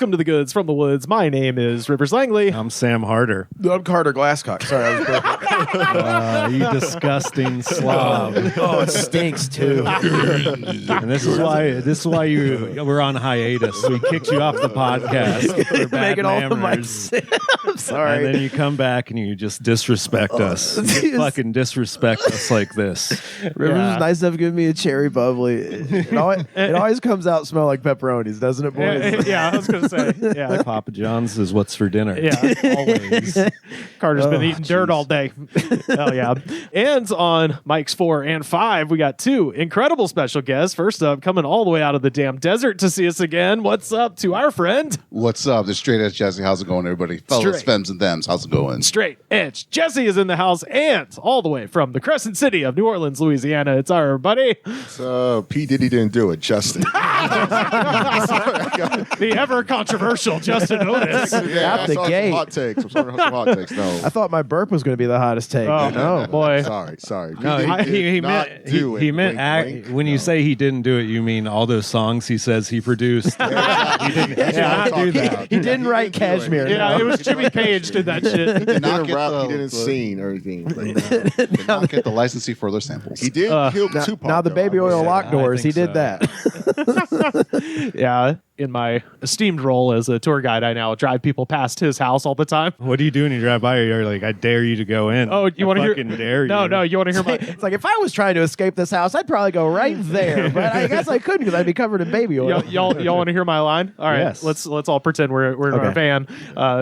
welcome to the Goods from the Woods. My name is Rivers Langley. I'm Sam Harder. I'm Carter Glasscock. Sorry, I was broken. You disgusting slob. Oh, it stinks too. And this is why we're on hiatus. We kicked you off the podcast for bad Making all the manners. I'm sorry. And then you come back and you just disrespect us. You fucking disrespect us like this. Rivers is nice enough to give me a cherry bubbly. It always comes out smell like pepperonis, doesn't it, boys? Yeah, I was going to say. Yeah. Papa John's is what's for dinner. Yeah. Always. Carter's been eating dirt all day. Hell yeah. And on Mike's 4 and 5, we got two incredible special guests. First up, coming all the way out of the damn desert to see us again. What's up to our friend? What's up? The Straight Edge Jesse. How's it going, everybody? Fellas, femmes, and thems. How's it going? Straight Edge Jesse is in the house, and all the way from the Crescent City of New Orleans, Louisiana, it's our buddy. So P. Diddy didn't do it, Justin. The ever controversial Justin Otis. Yeah, Out the I saw gate. some hot takes. I'm sorry, some hot takes. No. I thought my burp was going to be the hottest take. Oh, No. boy. Sorry. No, he meant when you say he didn't do it, you mean all those songs he says he produced. He didn't do that. He didn't write Cashmere. Yeah, it was Jimmy Page did that shit. He did not get rap. the- He didn't sing or anything. Did not get the licensing for their samples. He did kill Tupac. Now the though, baby I will oil say. lock doors, he think did so. that. Yeah, in my esteemed role as a tour guide, I now drive people past his house all the time. What do you do when you drive by? You're like, I dare you to go in. Oh, you want to hear? Fucking dare you. No, you want to hear my? It's like if I was trying to escape this house, I'd probably go right there, but I guess I couldn't because I'd be covered in baby oil. Y'all want to hear my line? All right, Yes. let's all pretend we're in our van.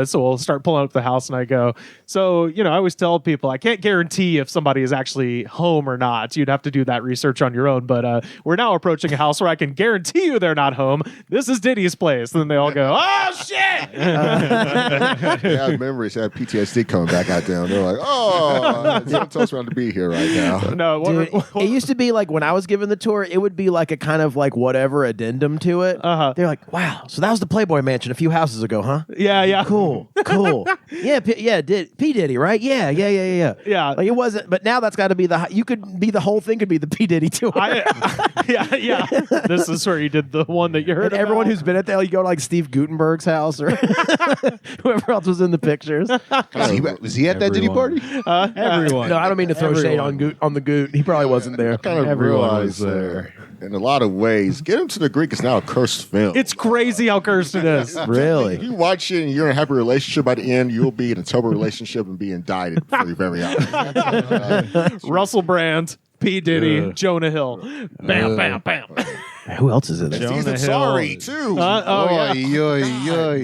So we'll start pulling up to the house, and I go. So I always tell people I can't guarantee if somebody is actually home or not. You'd have to do that research on your own. But we're now approaching a house where I can guarantee you they're not home. This is Diddy's place. And then they all go, "Oh shit!" They had memories. They had PTSD coming back out there. They're like, oh, someone tells me to be here right now. No, Dude, it used to be like when I was given the tour, it would be like a kind of like whatever addendum to it. They're like, wow, so that was the Playboy Mansion a few houses ago, huh? yeah. Cool. Yeah, P. Diddy, right? Yeah. Yeah. Like it wasn't, but now that's got to be the whole thing could be the P. Diddy tour. Yeah. This is where you did the one that you heard. And everyone about. who's been at that, you go to like Steve Gutenberg's house or whoever else was in the pictures. Was he at that Diddy party? Everyone. No, I don't mean to throw shade on the Goot. He probably wasn't there. I kind of Everyone realized was there. in a lot of ways, Get Him to the Greek is now a cursed film. It's crazy how cursed it is. Really? If you watch it and you're in a happy relationship by the end, you'll be in a terrible relationship and be indicted before your very eyes. Russell Brand, P. Diddy, Jonah Hill. Bam. Who else is in it? Jonah He's Hill. sorry too.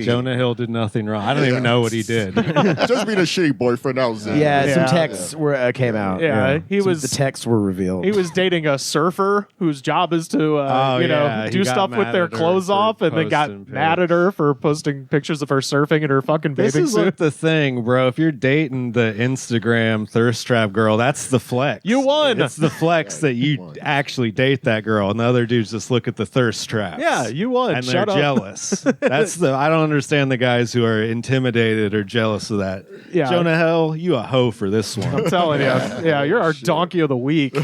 Jonah Hill did nothing wrong. I don't even know what he did. Just being a shitty boyfriend. That was it. Yeah, some Yeah. texts came out. Yeah, he was- The texts were revealed. He was dating a surfer whose job is to, He do got stuff with mad their at her clothes for off, and then got posting mad at her for posting pictures of her surfing in her fucking This bathing is suit. like the thing, bro. If you're dating the Instagram thirst trap girl, that's the flex. You won. It's the flex that you actually date that girl, and the other dudes just look at the thirst traps. Yeah, you won. And Shut they're up. jealous. I don't understand the guys who are intimidated or jealous of that. Yeah. Jonah Hill, you a hoe for this one. I'm telling you. Yeah, you're our donkey of the week.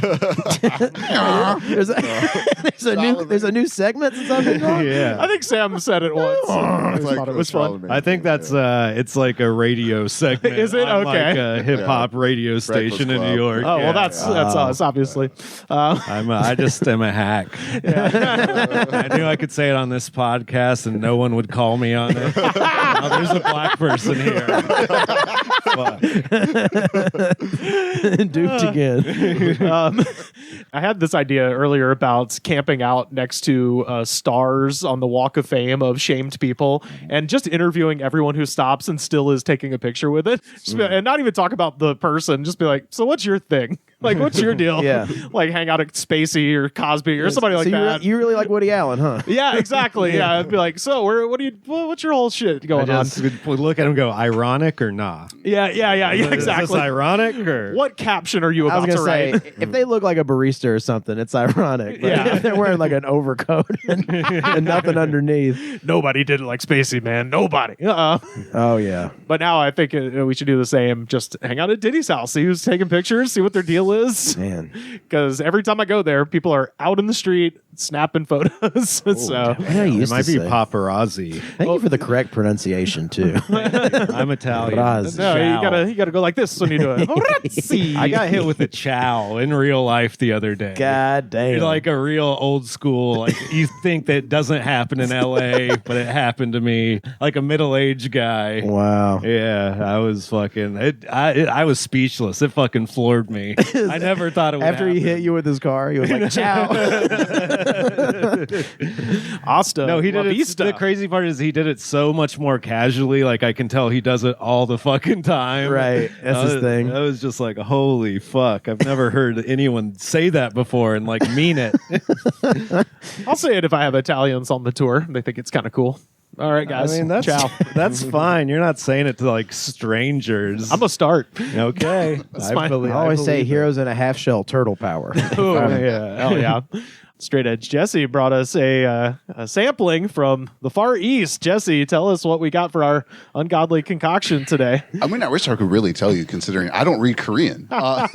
there's a new segment or something. Yeah. I think Sam said it once. I It's like thought it was fun. Charlamagne. I think that's it's like a radio segment. Is it? on Okay. Like a hip hop radio station in Club. New York. Oh, Yeah. well, that's us, obviously. I just am a hack. I knew I could say it on this podcast and no one would call me on it. Now, there's a black person here. Fuck. Duped again. I had this idea earlier about camping out next to stars on the Walk of Fame of shamed people and just interviewing everyone who stops and still is taking a picture with it. And not even talk about the person. Just be like, so what's your thing? Like, what's your deal? Yeah. Like, hang out at Spacey or Cosby or somebody like So that. you really like Woody Allen, huh? Yeah, exactly. Yeah, I'd be like, so what's your whole shit I going on? just would look at him and go, ironic or nah? Yeah, Is this exactly. ironic or What caption are you I was about to gonna say, write? if they look like a barista or something, it's ironic. But Yeah. if they're wearing like an overcoat and nothing underneath. Nobody did it like Spacey, man. Nobody. Oh yeah. But now I think we should do the same. Just hang out at Diddy's house, see who's taking pictures, see what their deal Craigslist. Man. Because every time I go there, people are out in the street snapping photos. So It might be paparazzi. Thank you for the correct pronunciation too. I'm Italian. Paparazzi. no, Ciao. you gotta go like this when you do it. I got hit with a ciao in real life the other day. God damn. Like a real old school, like you think that doesn't happen in LA, but it happened to me. Like a middle-aged guy. Wow. Yeah, I was fucking. I was speechless. It fucking floored me. I never thought it would. After he happen. hit you with his car, he was like, "Ciao." Asta. No, he did La it. Vista. The crazy part is he did it so much more casually. Like I can tell he does it all the fucking time. Right. That's his thing. I was just like, holy fuck! I've never heard anyone say that before and like mean it. I'll say it if I have Italians on the tour. They think it's kind of cool. All right, guys. I mean, that's Ciao. that's fine. You're not saying it to like strangers. I'm gonna start. Okay. fine. I always say heroes in a half shell, turtle power. Oh, yeah. Hell yeah. Straight Edge Jesse brought us a sampling from the Far East. Jesse, tell us what we got for our ungodly concoction today. I mean, I wish I could really tell you, considering I don't read Korean. Oh,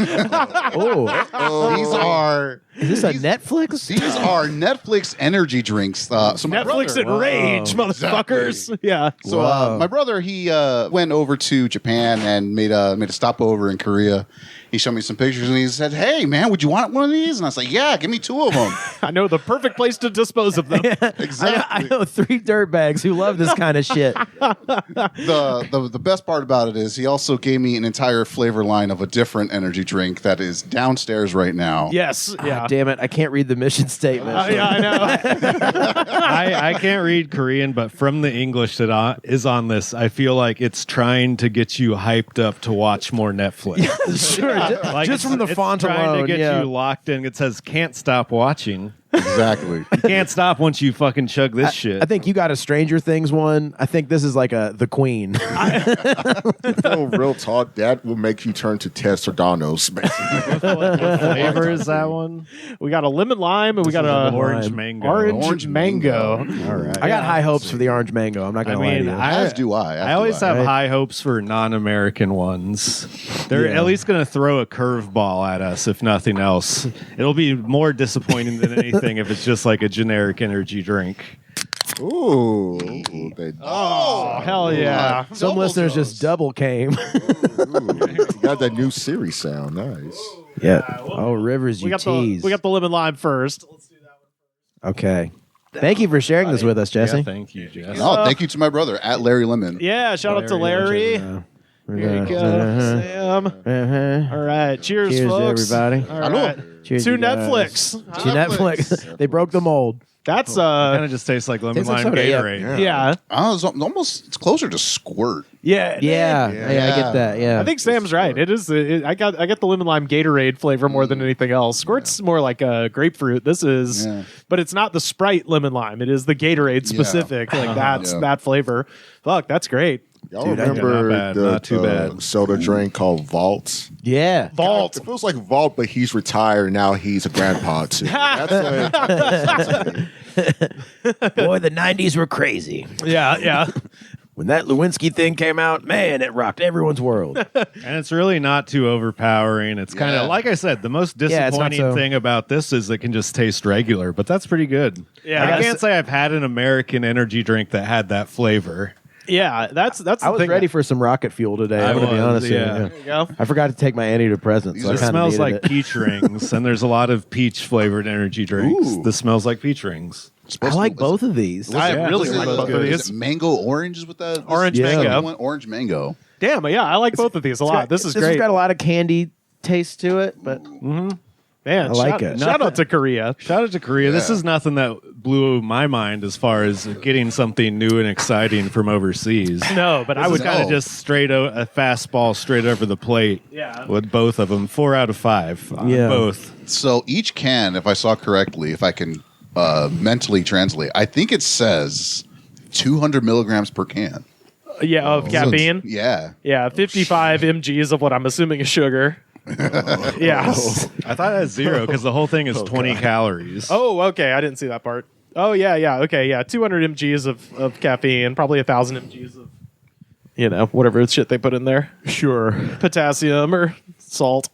These are is this a Netflix? these are Netflix energy drinks. So my Netflix brother- and Rage, motherfuckers. Exactly. Yeah. So my brother, he went over to Japan and made a stopover in Korea. He showed me some pictures and he said, "Hey man, would you want one of these?" And I was like, "Yeah, give me 2 of them." I know the perfect place to dispose of them. Exactly. I know 3 dirtbags who love this kind of shit. The best part about it is he also gave me an entire flavor line of a different energy drink that is downstairs right now. Yes. Yeah. Damn it, I can't read the mission statement. Yeah, I know. I can't read Korean, but from the English that is on this, I feel like it's trying to get you hyped up to watch more Netflix. Sure, Like just from the it's font trying alone. to get yeah. you locked in. It says can't stop watching. Exactly. You can't stop once you fucking chug this shit. I think you got a Stranger Things one. I think this is like the Queen. Real talk, that will make you turn to Ted Sardanos. what flavor is that one? We got a lemon lime and we got a Orange mango. Orange mango. All right. I got high hopes for the orange mango. I'm not I gonna lie to mean, you. As do I. I always have Right. high hopes for non-American ones. They're Yeah. at least going to throw a curveball at us, if nothing else. It'll be more disappointing than anything if it's just like a generic energy drink. Ooh. Oh, hell yeah. Some listeners just double came. You got that new Siri sound. Nice. Yeah. Oh, Rivers, We you got tease. the lemon lime first. Let's do that one. Okay. Thank you for sharing this with us, Jesse. Yeah, thank you, Jess. Oh, thank you to my brother at Larry Lemon. Yeah, shout out to Larry. Uh, Here you go, Sam. All right, cheers, Cheers, folks. everybody. All right. Cheers, To you guys. Netflix. To Netflix. They broke the mold. That's Kind of just tastes like lemon Tastes like lime soda, yeah. Gatorade. yeah. Oh, it's closer to squirt. Yeah. Yeah. I get that. Yeah. I think Sam's right. It is. I got the lemon lime Gatorade flavor more than anything else. Squirt's more like a grapefruit. This is, but it's not the Sprite lemon lime. It is the Gatorade specific. Like that's that flavor. Fuck, that's great. Y'all Dude, remember not bad, the not too bad. soda drink called Vault? Yeah. Vault. It feels like Vault, but he's retired. Now he's a grandpa, too. That's Boy, the 90s were crazy. Yeah. Yeah. When that Lewinsky thing came out, man, it rocked everyone's world. And it's really not too overpowering. It's kind of, like I said, the most Yeah, it's not disappointing so- thing about this is it can just taste regular, but that's pretty good. Yeah. I can't say I've had an American energy drink that had that flavor. Yeah. That's. The I was thing. ready for some rocket fuel today. I'm going to be was, honest with you. yeah. There you go. I forgot to take my antidepressant, so I This kind of smells needed like it. peach rings, and there's a lot of peach flavored energy drinks. Ooh. This smells like peach rings. I like both of these. I Yeah, really this like is both of good. these. Is it mango orange? Is what that Orange Yeah. mango. One? Orange mango. Damn. Yeah. I like both of these a lot. This is This great. has got a lot of candy taste to it, but Man, I like it. Shout out to Korea. Shout out to Korea. This Yeah. is nothing that blew my mind as far as getting something new and exciting from overseas. No, but I I would would kind of No. just straight a fastball straight over the plate. Yeah. With both of them, 4 out of 5. on Yeah. both. So each can, if I saw correctly, if I can mentally translate, I think it says 200 milligrams per can. Yeah, of caffeine. Yeah. Yeah, 55 mgs of what I'm assuming is sugar. Yeah. I thought it was 0 because the whole thing is 20 calories. Oh, okay. I didn't see that part. Oh, yeah, yeah. Okay, yeah. 200 mgs of caffeine, probably 1,000 mgs of, whatever shit they put in there. sure. Potassium or salt.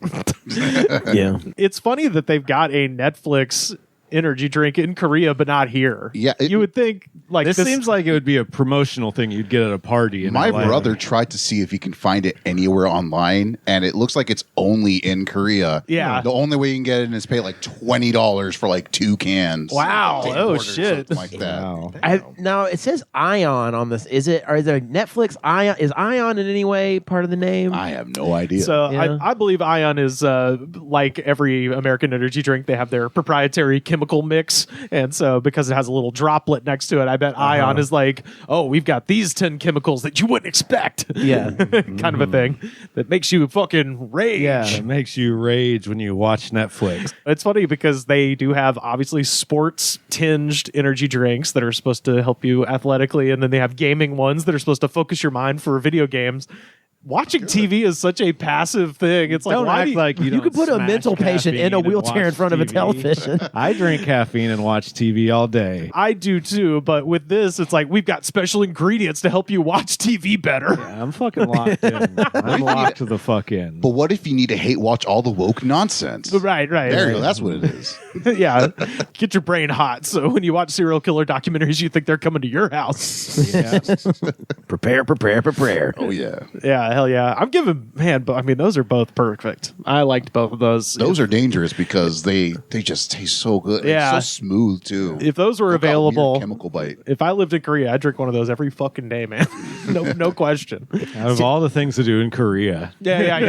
Yeah. It's funny that they've got a Netflix energy drink in Korea, but not here. Yeah, you would think like This seems like it would be a promotional thing you'd get at a party. In My LA. brother tried to see if he can find it anywhere online, and it looks like it's only in Korea. Yeah. The only way you can get it is pay like $20 for like 2 cans. Wow. Like, Oh, order shit. something like that. Wow. Now it says Ion on this. Is there Netflix Ion? Is Ion in any way part of the name? I have no idea. So Yeah. I believe Ion is like every American energy drink. They have their proprietary chemical mix, and so because it has a little droplet next to it, I bet Ion is like, oh, we've got these 10 chemicals that you wouldn't expect. Yeah. Kind of a thing that makes you fucking rage. Yeah. It makes you rage when you watch Netflix. It's funny because they do have obviously sports tinged energy drinks that are supposed to help you athletically, and then they have gaming ones that are supposed to focus your mind for video games. Watching TV is such a passive thing. It's like, Don't why act do you, like you could put a smash mental patient in a caffeine and wheelchair in watch front of a TV. television. I drink caffeine and watch TV all day. I do too, but with this, it's like we've got special ingredients to help you watch TV better. I'm fucking locked in. I'm locked the fuck in. But what if you need to hate watch all the woke nonsense? Right. There you go. That's what it is. Yeah. Get your brain hot. So when you watch serial killer documentaries, you think they're coming to your house. Prepare. Oh, yeah. Yeah, hell yeah. I'm giving, man, but I mean, those are both perfect. I liked both of those. Those are dangerous because they just taste so good. Yeah. It's so smooth, too. If those were Look how weird available, chemical bite. if I lived in Korea, I'd drink one of those every fucking day, man. No question. Out of all the things to do in Korea, Yeah.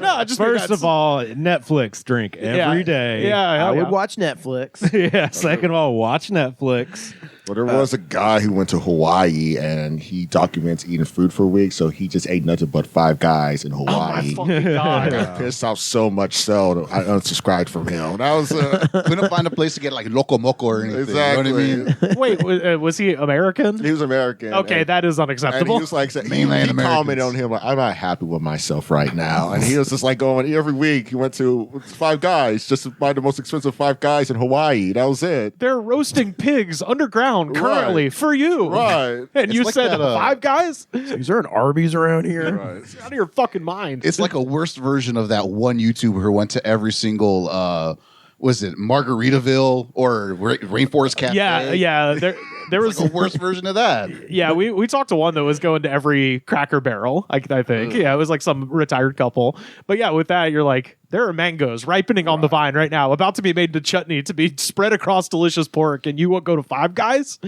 No, just first of all, Netflix drink every day. Yeah, I hell would yeah. watch Netflix. Yeah. Second of all, watch Netflix. Well, there was a guy who went to Hawaii and he documents eating food for a week, so he just ate nothing but Five Guys in Oh my Hawaii. fucking God. I pissed off so much so that I unsubscribed from him. That was Couldn't find a place to get like Loco Moco or anything. exactly. You know what I mean? Wait, was he American? He was American. Okay, that is and unacceptable. he was like, Mainland he commented Americans. on him like, I'm not happy with myself right now. And he was just like going every week. He went to Five Guys just to buy the most expensive Five Guys in Hawaii. That was it. They're roasting pigs underground currently for you. Right. And you like said that, Five Guys? Is there an Arby's around here? Right. Out of your fucking mind. It's like a worse version of that one YouTuber who went to every single, was it Margaritaville or Rainforest Cafe? yeah. There was Like a worse version of that. Yeah, we talked to one that was going to every Cracker Barrel, I think. Yeah, it was like some retired couple. But yeah, with that, you're like, there are mangoes ripening on the vine right now, about to be made into chutney to be spread across delicious pork, and you won't go to Five Guys?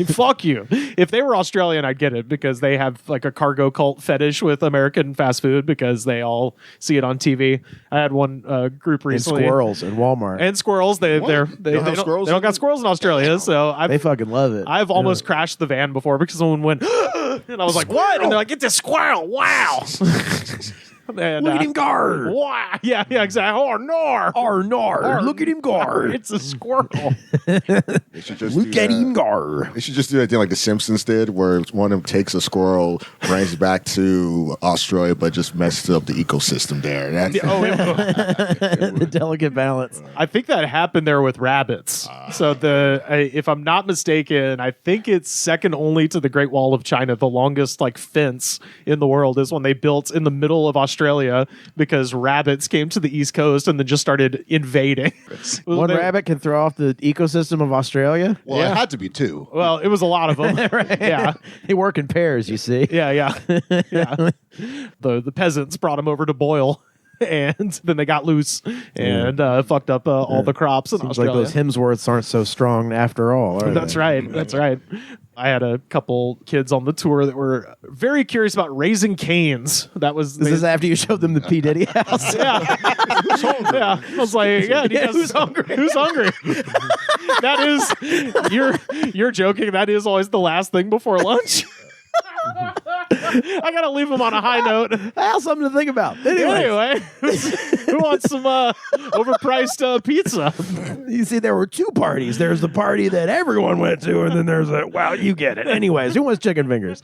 Fuck you. If they were Australian, I'd get it, because they have like a cargo cult fetish with American fast food because they all see it on TV. I had one group And recently. squirrels in Walmart. And squirrels. They Don't have squirrels they don't got in- squirrels in Australia, so They fucking love it. I've almost crashed the van before because someone went, and I was like, "What?" And they're like, "It's a squirrel!" Wow. And, Look at him guard. Wow. Yeah, exactly. Oh, no. Nar. Look at him guard. It's a squirrel. They should just Look do at that. him guard. They should just do that thing like The Simpsons did, where one of them takes a squirrel, brings it back to Australia, but just messes up the ecosystem there. That's, The delicate balance. I think that happened there with rabbits. So if I'm not mistaken, I think it's second only to the Great Wall of China. The longest like fence in the world is one they built in the middle of Australia because rabbits came to the East Coast and then just started invading. One rabbit can throw off the ecosystem of Australia. Well, it had to be two. Well, it was a lot of them. Yeah. They work in pairs, you see. Yeah. The peasants brought them over to boil, and then they got loose and fucked up all the crops in Seems Australia. like those Hemsworths aren't so strong after all, are That's they? right. That's right. I had a couple kids on the tour that were very curious about raising canes. That was Is this after you showed them the P. Diddy house? yeah. Yeah. I was like, yeah, who's hungry? Who's hungry? That is you're joking. That is always the last thing before lunch. I gotta leave them on a high note. I have something to think about. Anyway, Who wants some overpriced pizza? you see, there were two parties. There's the party that everyone went to, and then there's you get it. Anyways, who wants chicken fingers?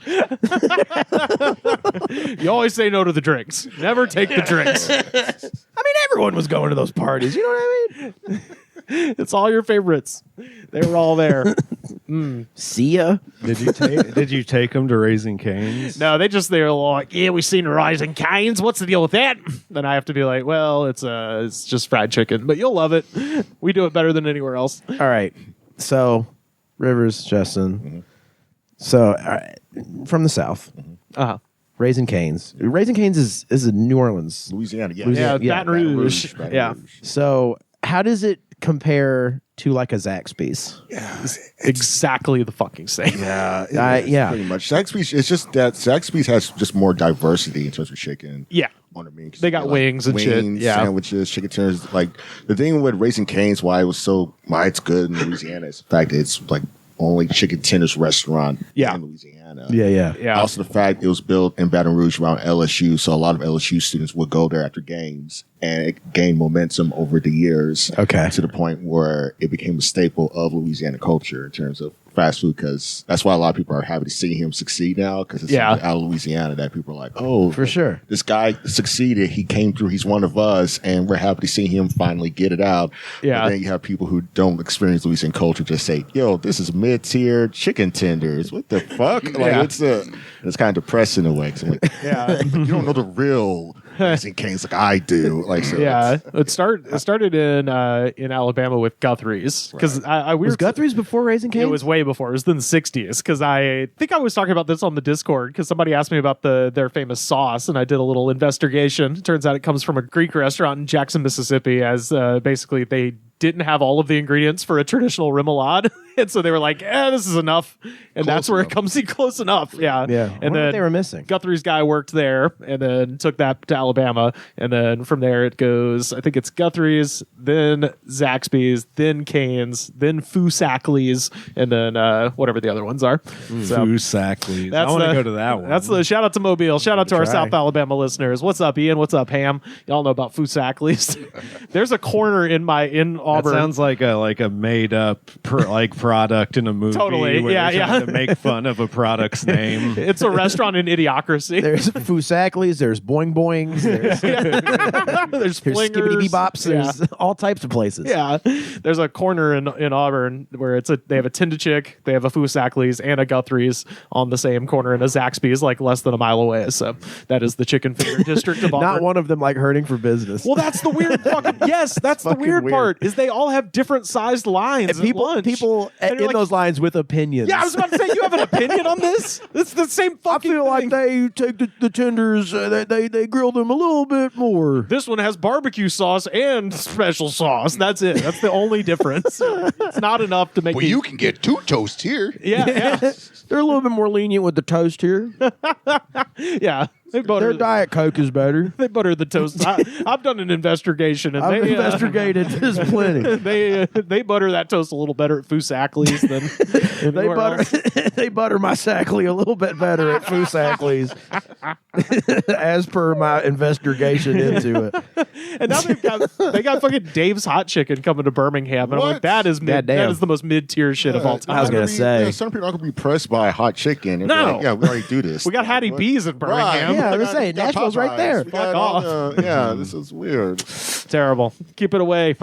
You always say no to the drinks. Never take the drinks. I mean, everyone was going to those parties. You know what I mean? It's all your favorites. They were all there. See ya. Did you take them to Raising Cane's? No, they were like, yeah, we seen Rising Cane's. What's the deal with that? Then I have to be like, well, it's just fried chicken, but you'll love it. We do it better than anywhere else. All right. So, Rivers, Justin. So, all right, from the South, Raising Cane's. Raising Cane's is in New Orleans. Louisiana, yeah. Yeah, Yeah, Baton Rouge. Baton Yeah. Rouge. So, how does it compare to like a Zaxby's? Exactly the fucking same. Yeah, yeah. pretty much. Zaxby's, it's just that Zaxby's has just more diversity in terms of chicken. Yeah. On the menu. They got wings and shit. Yeah. Sandwiches, chicken tenders. Like the thing with Raising Cane's, why it's good in Louisiana is the fact that it's like only chicken tenders restaurant in Louisiana. Yeah. Also the fact it was built in Baton Rouge around LSU, so a lot of LSU students would go there after games, and it gained momentum over the years. Okay. To the point where it became a staple of Louisiana culture in terms of fast food, because that's why a lot of people are happy to see him succeed now, because it's out of Louisiana that people are like, oh, For sure. this guy succeeded, he came through, he's one of us, and we're happy to see him finally get it out. Yeah. But then you have people who don't experience Louisiana culture just say, yo, this is mid-tier chicken tenders, what the fuck? Like it's kind of depressing in a way, 'cause I'm like, you don't know the real Raising Cane's like I do. Like, so It started in Alabama with Guthrie's, because Was Guthrie's before Raising Cane's? It was way before. It was in the 60s, because I think I was talking about this on the Discord, because somebody asked me about their famous sauce, and I did a little investigation. Turns out it comes from a Greek restaurant in Jackson, Mississippi, as basically they didn't have all of the ingredients for a traditional remoulade. And so they were like, this is enough. And that's where it comes in close enough. Yeah. Yeah. And then they were missing. Guthrie's guy worked there and then took that to Alabama. And then from there it goes, I think it's Guthrie's, then Zaxby's, then Cane's, then Foosackly's, and then whatever the other ones are. So Foosackly's. I want to go to that one. that's the shout out to Mobile. Shout out to our Try. South Alabama listeners. What's up, Ian? What's up, Ham? Y'all know about Foosackly's. There's a corner in That Auburn. sounds like a made up product in a movie. Totally, where yeah, they're trying to make fun of a product's name. It's a restaurant in Idiocracy. There's Foosackly's, there's Boing Boings, there's There's Skibbity Flingers. Bops, Yeah. there's all types of places. Yeah, there's a corner in Auburn where they have a Tinda Chick, they have a Foosackly's and a Guthrie's on the same corner, and a Zaxby's like less than a mile away. So that is the chicken finger district of Auburn. Not one of them like hurting for business. Well, that's the weird fucking yes. That's the fucking weird weird. part is they all have different sized lines. And people at lunch. And in you're like, those lines with opinions. yeah, I was about to say you have an opinion on this. It's the same I fucking. feel thing. like they take the tenders, they grill them a little bit more. This one has barbecue sauce and special sauce. That's it. That's the only difference. It's not enough to make. Well, you can get two toasts here. yeah, They're a little bit more lenient with the toast here. yeah. They Their butter. Diet Coke is better. They butter the toast. I've done an investigation, and I've they investigated this plenty. they butter that toast a little better at Foosackly's than They anywhere butter else. they butter my Sackly a little bit better at Foosackly's, as per my investigation into it. And now they got fucking Dave's Hot Chicken coming to Birmingham, and I'm like, What? that is mid. Goddamn. That is the most mid tier shit of all time. I was gonna say. some people aren't gonna be pressed by hot chicken. And No. be like, yeah, we already do this. We got Hattie What? B's in Birmingham. Right. Yeah, I was We gonna say, we got Nashville's right Popeyes. there. We Fuck got all off. yeah, this is weird. Terrible. Keep it away.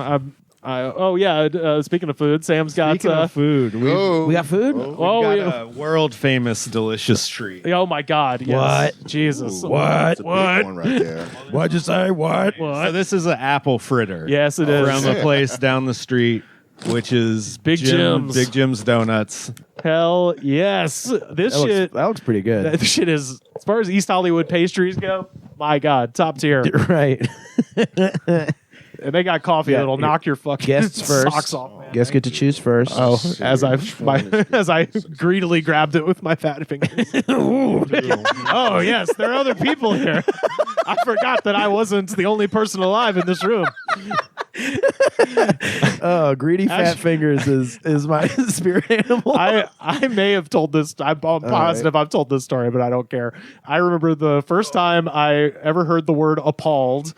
Speaking of food, Sam's got. Speaking of food, we We got food? got a world famous delicious treat. Oh my God! Yes. What? Jesus! What? That's a big one right there. What'd you say? What? So this is an apple fritter. Yes, it is. From a place down the street, which is Big Jim's. Big Jim's Donuts. Hell yes! This shit. That looks pretty good. This shit is, as far as East Hollywood pastries go, my God, top tier. Right. And they got coffee Yeah, that'll knock your fucking guests first. socks off, man. Guests get to choose first. Oh, as I greedily grabbed it with my fat fingers. Oh yes, there are other people here. I forgot that I wasn't the only person alive in this room. Oh, greedy fat fingers is my spirit animal. I may have told this. I'm positive I've told this story, but I don't care. I remember the first time I ever heard the word appalled.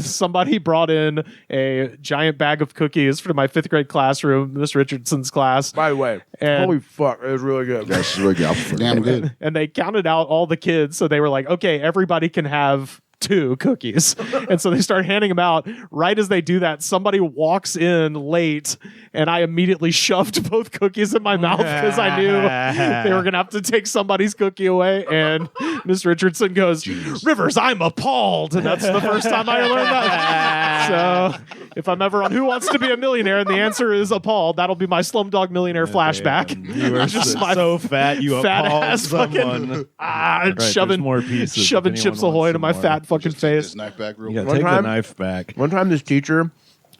Somebody brought in a giant bag of cookies for my 5th grade classroom, Miss Richardson's class. By the way, And- holy fuck, it was really good. That's really good. Damn good. And they counted out all the kids. So they were like, okay, everybody can have 2 cookies. And so they start handing them out. Right as they do that, somebody walks in late, and I immediately shoved both cookies in my mouth because I knew they were going to have to take somebody's cookie away. And Miss Richardson goes, Rivers, I'm appalled. And that's the first time I learned that. So if I'm ever on Who Wants to Be a Millionaire and the answer is appalled, that'll be my Slumdog Millionaire flashback. You were just so fat, you fat appalled ass someone. fucking shoving more pieces. shoving Chips Ahoy into my fat fucking Take face. this knife back real Yeah, quick. take the time- knife back. One time, this teacher,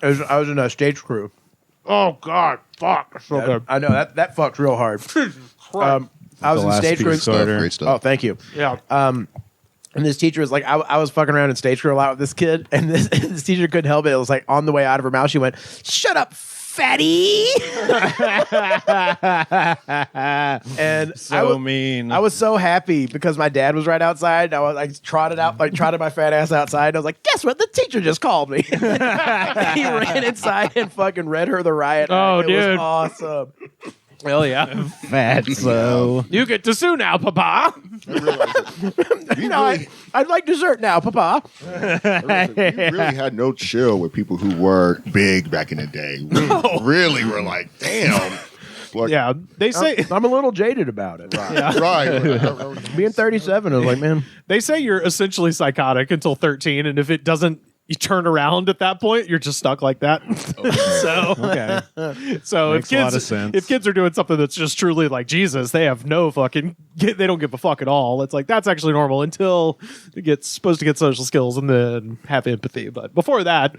I was in a stage crew. Oh God, fuck, so good. I know that fucked real hard. I was The in last stage crew. piece starter. Great stuff. Oh, thank you. Yeah. And this teacher was like, I was fucking around in stage crew a lot with this kid, and this teacher couldn't help it. It was like on the way out of her mouth, she went, "Shut up, fatty!" And So mean. I was so happy because my dad was right outside. I was like trotted my fat ass outside. I was like, "Guess what? The teacher just called me." He ran inside and fucking read her the riot. Oh, act. It dude. was awesome. Hell yeah. fat, so. You get to sue now, Papa. I'd like dessert now, Papa. You really had no chill with people who were big back in the day. We really were like, damn. Like, Yeah, they say I'm a little jaded about it. right. Being 37, I was like, man, they say you're essentially psychotic until 13, and if it doesn't, you turn around at that point, you're just stuck like that. So, Okay. so Makes a lot of sense. if kids are doing something that's just truly like Jesus, they have no fucking, they don't give a fuck at all. It's like that's actually normal until you get supposed to get social skills and then have empathy. But before that,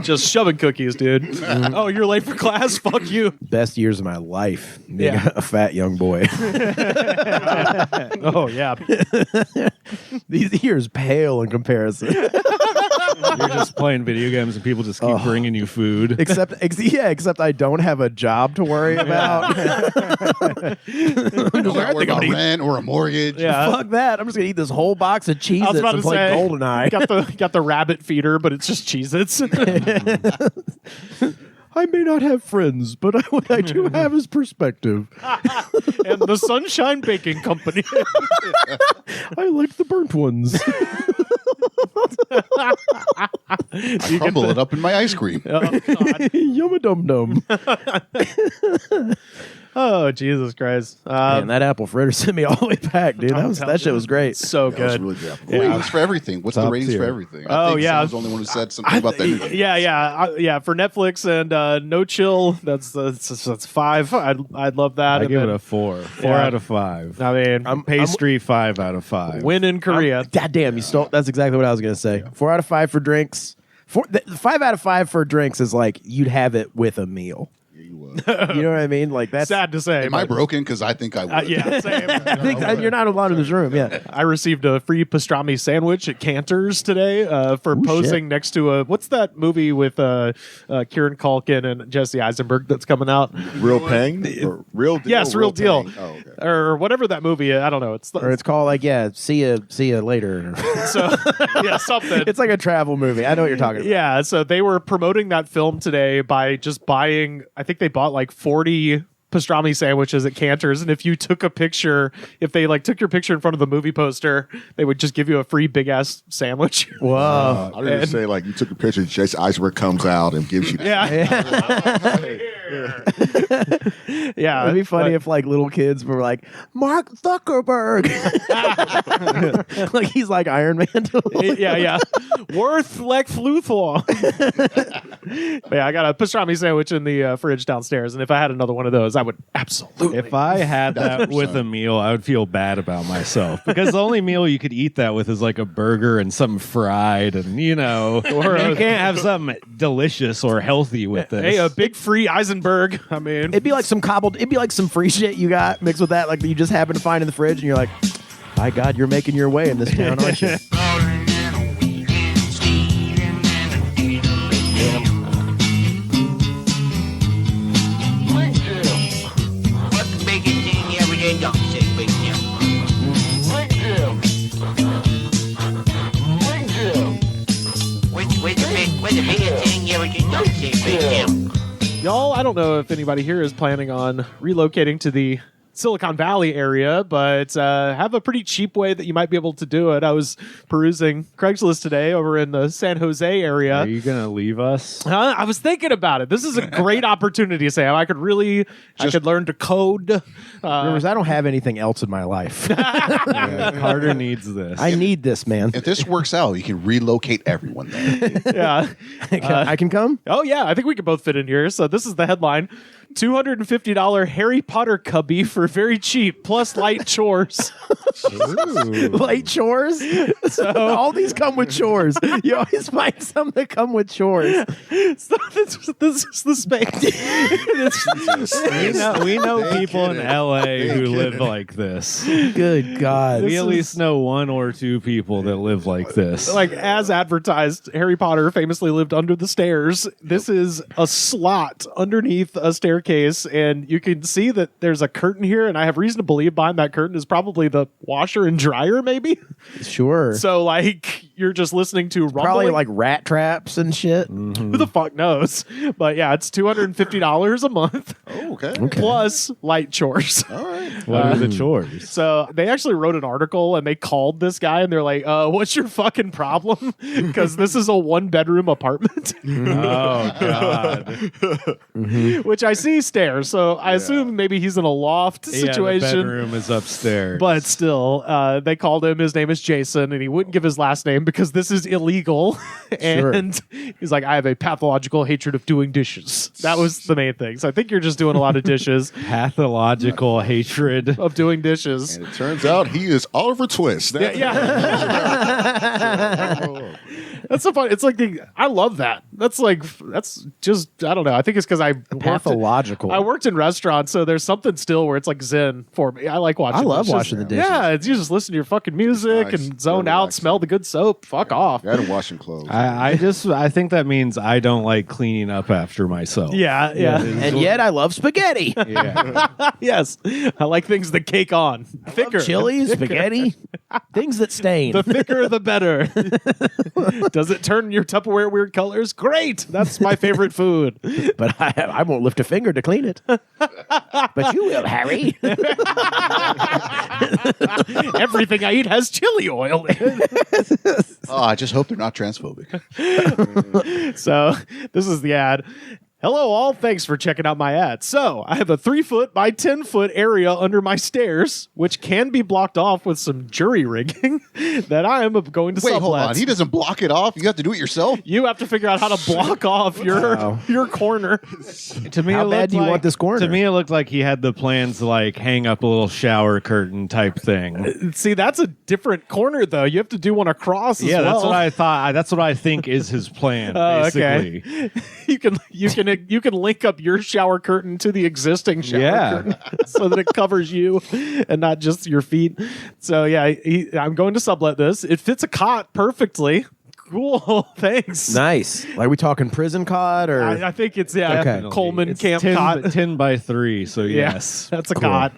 just shoving cookies, dude. Oh, you're late for class? Fuck you. best years of my life being Yeah. a fat young boy. Oh yeah. These years pale in comparison. You're just playing video games and people just keep bringing you food. except I don't have a job to worry about. Don't worry about rent or a mortgage. Yeah. Fuck that. I'm just gonna eat this whole box of I was Cheez-Its about and to play say, GoldenEye. got the rabbit feeder, but it's just Cheez-Its. I may not have friends, but what I do have is perspective. And the Sunshine Baking Company. I like the burnt ones. I crumble it up in my ice cream. Oh, God. Yumma dum dum. Oh, Jesus Christ. Man, that apple fritter sent me all the way back, dude. That shit was great. So That was good. really good. Ratings for everything. What's the Top ratings tier. for everything? Oh, I think yeah. I was the only one who said something about that. Yeah. For Netflix and No Chill, that's 5. I'd love that. I And give it then, a 4. 4 Yeah. out of 5. I mean, Pastry, 5 out of 5. win in Korea. God damn, you stole. That's exactly what I was gonna say. 4 out of 5 for drinks. 5 out of 5 for drinks is like you'd have it with a meal. Yeah, you was. You know what I mean? Like that's Sad to say. Am I but- broken? Because I think I would. Yeah, same. I think you're not allowed in this room. Yeah. I received a free pastrami sandwich at Cantor's today for posing shit. next to a what's that movie with Kieran Culkin and Jesse Eisenberg that's coming out? Real Pain? Or Real Deal? Yes, Real Deal. Pain? Oh, okay. Or whatever that movie is. I don't know. Or it's called like see ya later. so yeah, something. It's like a travel movie. I know what you're talking about. Yeah, so they were promoting that film today by just buying, I think they bought like 40 pastrami sandwiches at Cantor's, and if you took a picture, if they like took your picture in front of the movie poster, they would just give you a free big ass sandwich. Whoa. I didn't say like you took a picture, Jesse Eisenberg comes out and gives you that. Yeah. It'd be funny if like little kids were like Mark Zuckerberg, like he's like Iron Man. yeah. Worth Lex Luthor. Yeah, I got a pastrami sandwich in the fridge downstairs, and if I had another one of those, I would absolutely. If I had that with a meal, I would feel bad about myself because the only meal you could eat that with is like a burger and something fried, and you can't have something delicious or healthy with this. Hey, a big free Eisenberg. I mean, It'd be like some free shit you got mixed with that, like that you just happen to find in the fridge, and you're like, by God, you're making your way in this town, aren't you? What's the biggest thing you ever did? Don't say big deal. What's the biggest thing you ever did? Don't say big deal. y'all, I don't know if anybody here is planning on relocating to the Silicon Valley area, but have a pretty cheap way that you might be able to do it. I was perusing Craigslist today over in the San Jose area. Are you gonna leave us? I was thinking about it. This is a great opportunity, Sam. I could learn to code. Rivers, I don't have anything else in my life. Carter needs this. I need this, man. If this works out, you can relocate everyone there. Yeah. I can come? Oh, yeah. I think we could both fit in here. So this is the headline. $250 Harry Potter cubby for very cheap, plus light chores. Light chores? So all these come with chores. You always find some that come with chores. So this is the space. we know people in LA who live like this. Good God. We at least know one or two people that live like this. Like, as advertised, Harry Potter famously lived under the stairs. This is a slot underneath a staircase, and you can see that there's a curtain here, and I have reason to believe behind that curtain is probably the washer and dryer, maybe. Sure. So, like, you're just listening to rumbling. Probably like rat traps and shit. Who the fuck knows? But yeah, it's $250 a month. Oh, okay. Plus light chores. All right. What are the chores? So they actually wrote an article and they called this guy and they're like, what's your fucking problem? Because this is a 1-bedroom apartment. Oh, God. Which I see stairs. So I assume maybe he's in a loft situation. Yeah, the bedroom is upstairs. But still, they called him. His name is Jason, and he wouldn't give his last name because this is illegal. And he's like, I have a pathological hatred of doing dishes. That was the main thing. So I think you're just doing a lot of dishes. Pathological hatred of doing dishes. And it turns out he is Oliver Twist. Yeah. That's so fun. It's like I love that. That's just, I don't know. I think it's because I pathological. I worked in restaurants, so there's something still where it's like zen for me. I like watching. I love dishes. washing the dishes. Yeah, you just listen to your fucking music Nice. and zone Very out, relaxing. smell the good soap. Fuck off. I didn't washing clothes. I think that means I don't like cleaning up after myself. Yeah. And yet I love spaghetti. Yeah. Yes, I like things that cake on. Thicker, Chili, spaghetti, things that stain. The thicker, the better. Does it turn your Tupperware weird colors? Great. That's my favorite food. But I won't lift a finger to clean it. But you will, Harry. Everything I eat has chili oil in it. Oh, I just hope they're not transphobic. So this is the ad. Hello, all. Thanks for checking out my ad. So, I have a 3-foot by 10-foot area under my stairs, which can be blocked off with some jury rigging that I am going to Wait, sublet. hold on. He doesn't block it off. You have to do it yourself. You have to figure out how to block off your corner. To me, How bad do you want this corner? To me, it looked like he had the plans to like hang up a little shower curtain type thing. See, that's a different corner, though. You have to do one across as well. That's what I thought. That's what I think is his plan. Basically, okay. You can link up your shower curtain to the existing shower curtain so that it covers you and not just your feet. So yeah, I'm going to sublet this. It fits a cot perfectly. Cool, thanks. Nice. Like, are we talking prison cot or? I think it's Okay. Coleman it's camp 10, cot. 10 by 3. So yes, That's a cot.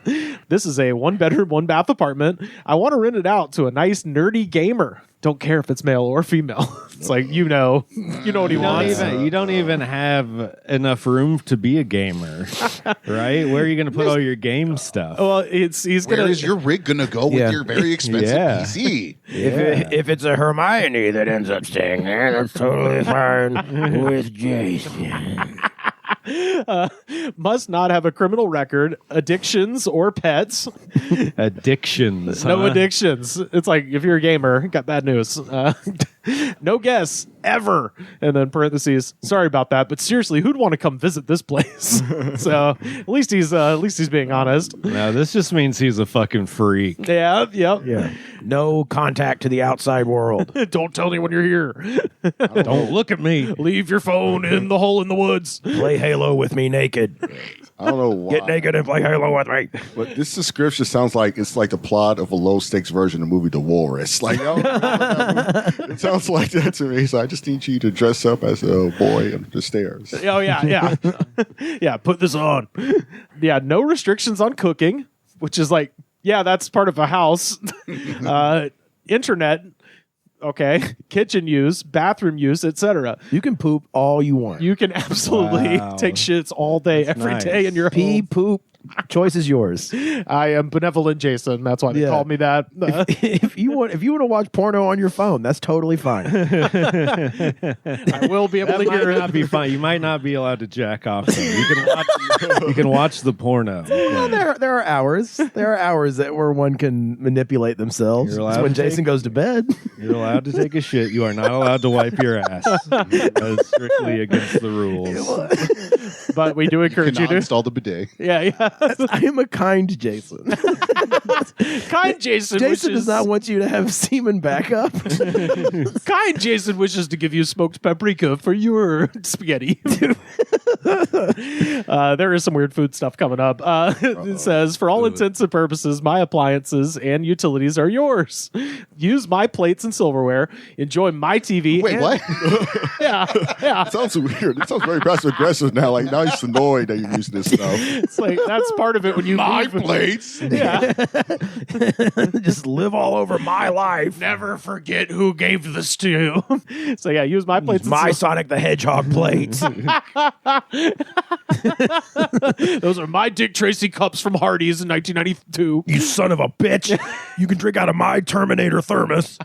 This is a 1-bedroom, 1-bath apartment. I want to rent it out to a nice nerdy gamer. Don't care if it's male or female. It's like, you know what he wants. You don't even have enough room to be a gamer, right? Where are you going to put all your game stuff? Well, he's Where gonna. is your rig going to go with your very expensive PC? If it's a Hermione that ends up staying there, that's totally fine with Jason. Must not have a criminal record, addictions, or pets. Addictions. No huh? addictions. It's like, if you're a gamer, got bad news. No guests ever. And then parentheses. Sorry about that, but seriously, who'd want to come visit this place? So at least he's being honest. No, this just means he's a fucking freak. Yeah. Yep. Yeah. No contact to the outside world. Don't tell anyone you're here. Don't look at me. Leave your phone in the hole in the woods. Play Halo with me naked. I don't know why. Get naked and play Halo with me. But this description sounds like it's like the plot of a low stakes version of the movie The Walrus. Like, it sounds like that to me. So I just need you to dress up as a boy under the stairs. Oh, yeah. Yeah, put this on. Yeah, no restrictions on cooking, which is like, yeah, that's part of a house. Internet, okay. Kitchen use, bathroom use, etc. You can poop all you want. You can absolutely Wow. take shits all day, every nice. day in your Pee, home. poop, Choice is yours. I am benevolent Jason. That's why they called me that. If you want to watch porno on your phone, that's totally fine. I will be able to hear it. Not be fine. You might not be allowed to jack off. Though. You can watch the porno. Well, there are hours. There are hours where one can manipulate themselves. It's when Jason goes to bed. You're allowed to take a shit. You are not allowed to wipe your ass. That's strictly against the rules. But we do encourage you to install the bidet. Yeah. I am a kind Jason. Kind Jason. Jason does not want you to have semen backup. Kind Jason wishes to give you smoked paprika for your spaghetti. There is some weird food stuff coming up. It says, for all intents and purposes, my appliances and utilities are yours. Use my plates and silverware. Enjoy my TV. Wait, what? Yeah. It sounds weird. It sounds very passive aggressive now. Like, now he's annoyed that you're using this stuff. It's like, that's part of it when you My leave. plates. Yeah. Just live all over my life. Never forget who gave this to you. So yeah, use my plates. My Sonic the Hedgehog plates. Those are my Dick Tracy cups from Hardee's in 1992. You son of a bitch. You can drink out of my Terminator thermos.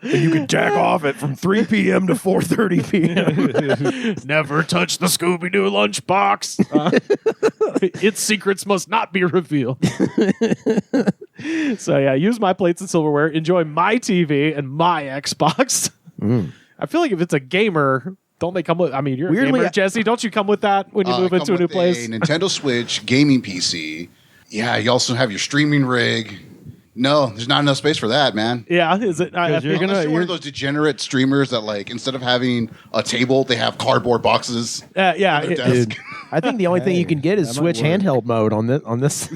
And you can jack off it from 3 p.m. to 4:30 p.m. Never touch the Scooby-Doo lunchbox. Its secrets must not be revealed. So yeah, use my plates and silverware. Enjoy my TV and my Xbox. I feel like if it's a gamer, don't they come with? I mean, you're Weirdly, a gamer, Jesse. Don't you come with that when you move into a new place? A Nintendo Switch gaming PC. Yeah, you also have your streaming rig. No, there's not enough space for that, man. Yeah, is it? You're one of those degenerate streamers that, like, instead of having a table, they have cardboard boxes. Yeah, on their desk. Dude, I think the only thing you can get is Switch handheld mode on this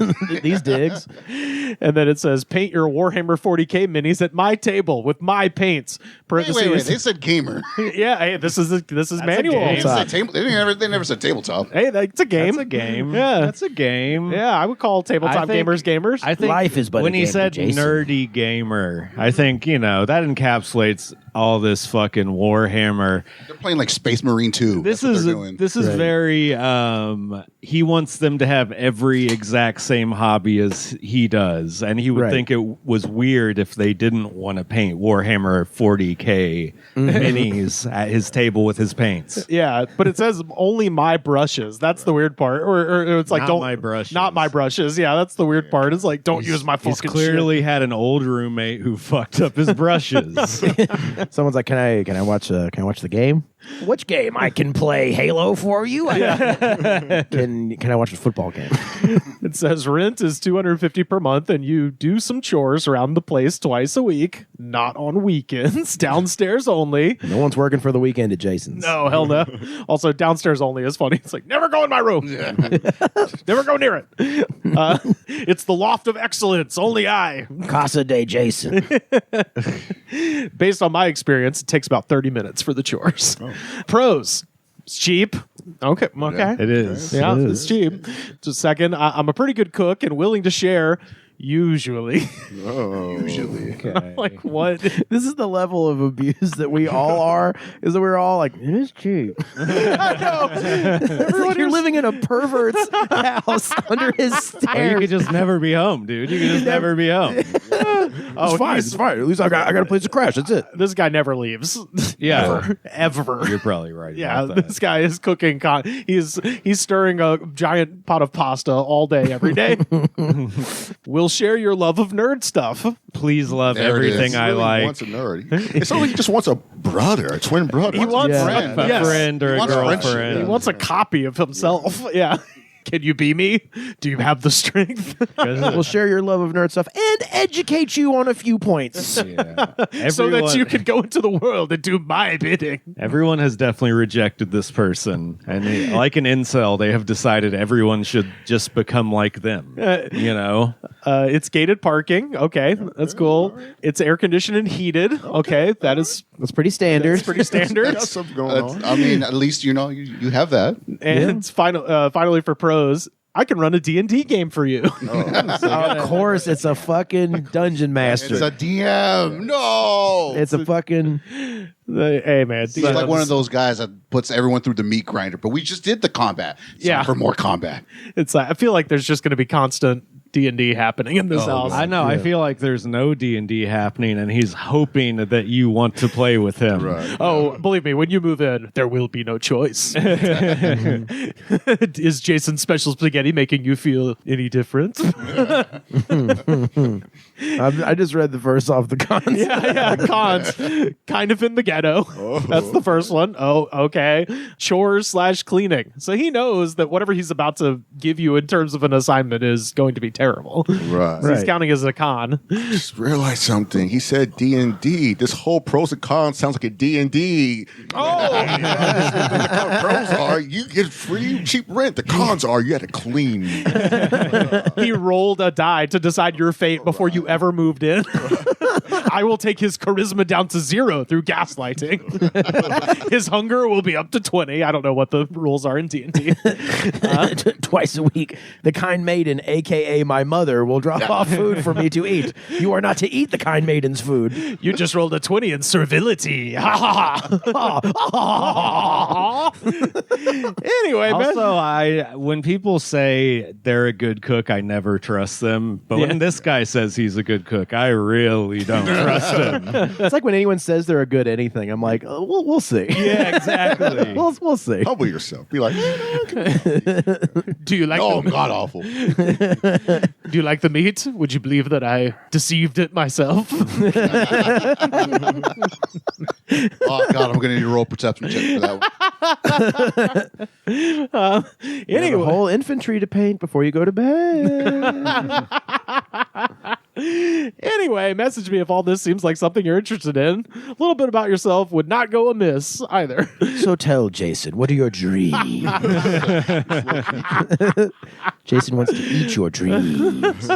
these digs. And then it says, paint your Warhammer 40K minis at my table with my paints. Wait, they said gamer. Yeah, hey, this is manual. They didn't say table. They never said tabletop. Hey, it's a game. That's a game. Yeah. That's a game. Yeah, I would call tabletop gamers gamers. I think Life is but a when he game to said Jason. nerdy gamer, I think, that encapsulates all this fucking Warhammer. They're playing like Space Marine 2. This That's what is they're doing. this is very he wants them to have every exact same hobby as he does, and he would think it was weird if they didn't want to paint Warhammer 40K minis at his table with his paints. Yeah, but it says only my brushes. That's the weird part. Or it's like, Not don't my brushes. Not my brushes. Yeah, that's the weird part. It's like, don't use my fucking He's clearly had an old roommate who fucked up his brushes. Someone's like, "Can I watch the game? Which game? I can play Halo for you. Can I watch the football game? It says rent is $250 per month, and you do some chores around the place twice a week, not on weekends. Downstairs only. No one's working for the weekend at Jason's. No, hell no. Also, downstairs only is funny. It's like, never go in my room. Never go near it. It's the loft of excellence. Only I. Casa de Jason. Based on my experience, it takes about 30 minutes for the chores. Pros. It's cheap. Okay. It is. Yeah, It it's is. cheap. Just second, I'm a pretty good cook and willing to share. Usually. Okay. Like, what? This is the level of abuse that we all are. Is that we're all like, it is cheap. I know. It's like you're living in a pervert's house under his Or you stairs. could just never be home, dude. You could just never be home. It's fine. It's fine. At least I got a place to crash. That's it. This guy never leaves. Yeah. Ever. You're probably right. Yeah, about that. this guy is cooking. He's stirring a giant pot of pasta all day, every day. We'll share your love of nerd stuff. Please love There it everything is. I Really like. wants a nerd. It's not like he just wants a brother, a twin brother. He wants Yeah. friend. A yes. friend or a wants friendship. girlfriend. He wants a copy of himself. Yeah. Can you be me? Do you have the strength? We'll share your love of nerd stuff and educate you on a few points. Yeah. So that you can go into the world and do my bidding. Everyone has definitely rejected this person, and like an incel, they have decided everyone should just become like them. It's gated parking. Okay, that's cool. It's air conditioned and heated. Okay, that's pretty standard. pretty standard. Got something going on. I mean, at least you have that. And finally for pros, I can run a D&D game for you. Of course, it's a fucking dungeon master. It's a DM. No. It's a fucking. Hey, man. He's like one of those guys that puts everyone through the meat grinder, but we just did the combat. It's time for more combat. It's I feel like there's just going to be constant D&D happening in this house. I know. I feel like there's no D&D happening, and he's hoping that you want to play with him. Right. Oh, believe me, when you move in, there will be no choice. Is Jason's special spaghetti making you feel any different? I just read the verse off the cons. Yeah, cons. Kind of in the ghetto. That's the first one. Oh, okay. Chores / cleaning. So he knows that whatever he's about to give you in terms of an assignment is going to be terrible. Right. So he's counting as a con. Just realized something. He said D&D. This whole pros and cons sounds like a D&D. Oh! The pros are you get free cheap rent. The cons are you had to clean. He rolled a die to decide your fate before you ever moved in. I will take his charisma down to 0 through gaslighting. His hunger will be up to 20. I don't know what the rules are in D&D. Twice a week, the kind maiden, a.k.a. my mother, will drop off food for me to eat. You are not to eat the kind maiden's food. You just rolled a 20 in servility. Anyway, man. Also, when people say they're a good cook, I never trust them. But when this guy says he's a good cook, I really don't trust him. It's like when anyone says they're a good anything. I'm like, oh, we'll see. Yeah, exactly. We'll see. Humble yourself. Be like, Do you like Oh, the god awful. Do you like the meat? Would you believe that I deceived it myself? Oh god, I'm gonna need a roll perception check for that one. You have a whole infantry to paint before you go to bed. Anyway, message me if all this seems like something you're interested in. A little bit about yourself would not go amiss either. So tell Jason, what are your dreams? Jason wants to eat your dreams.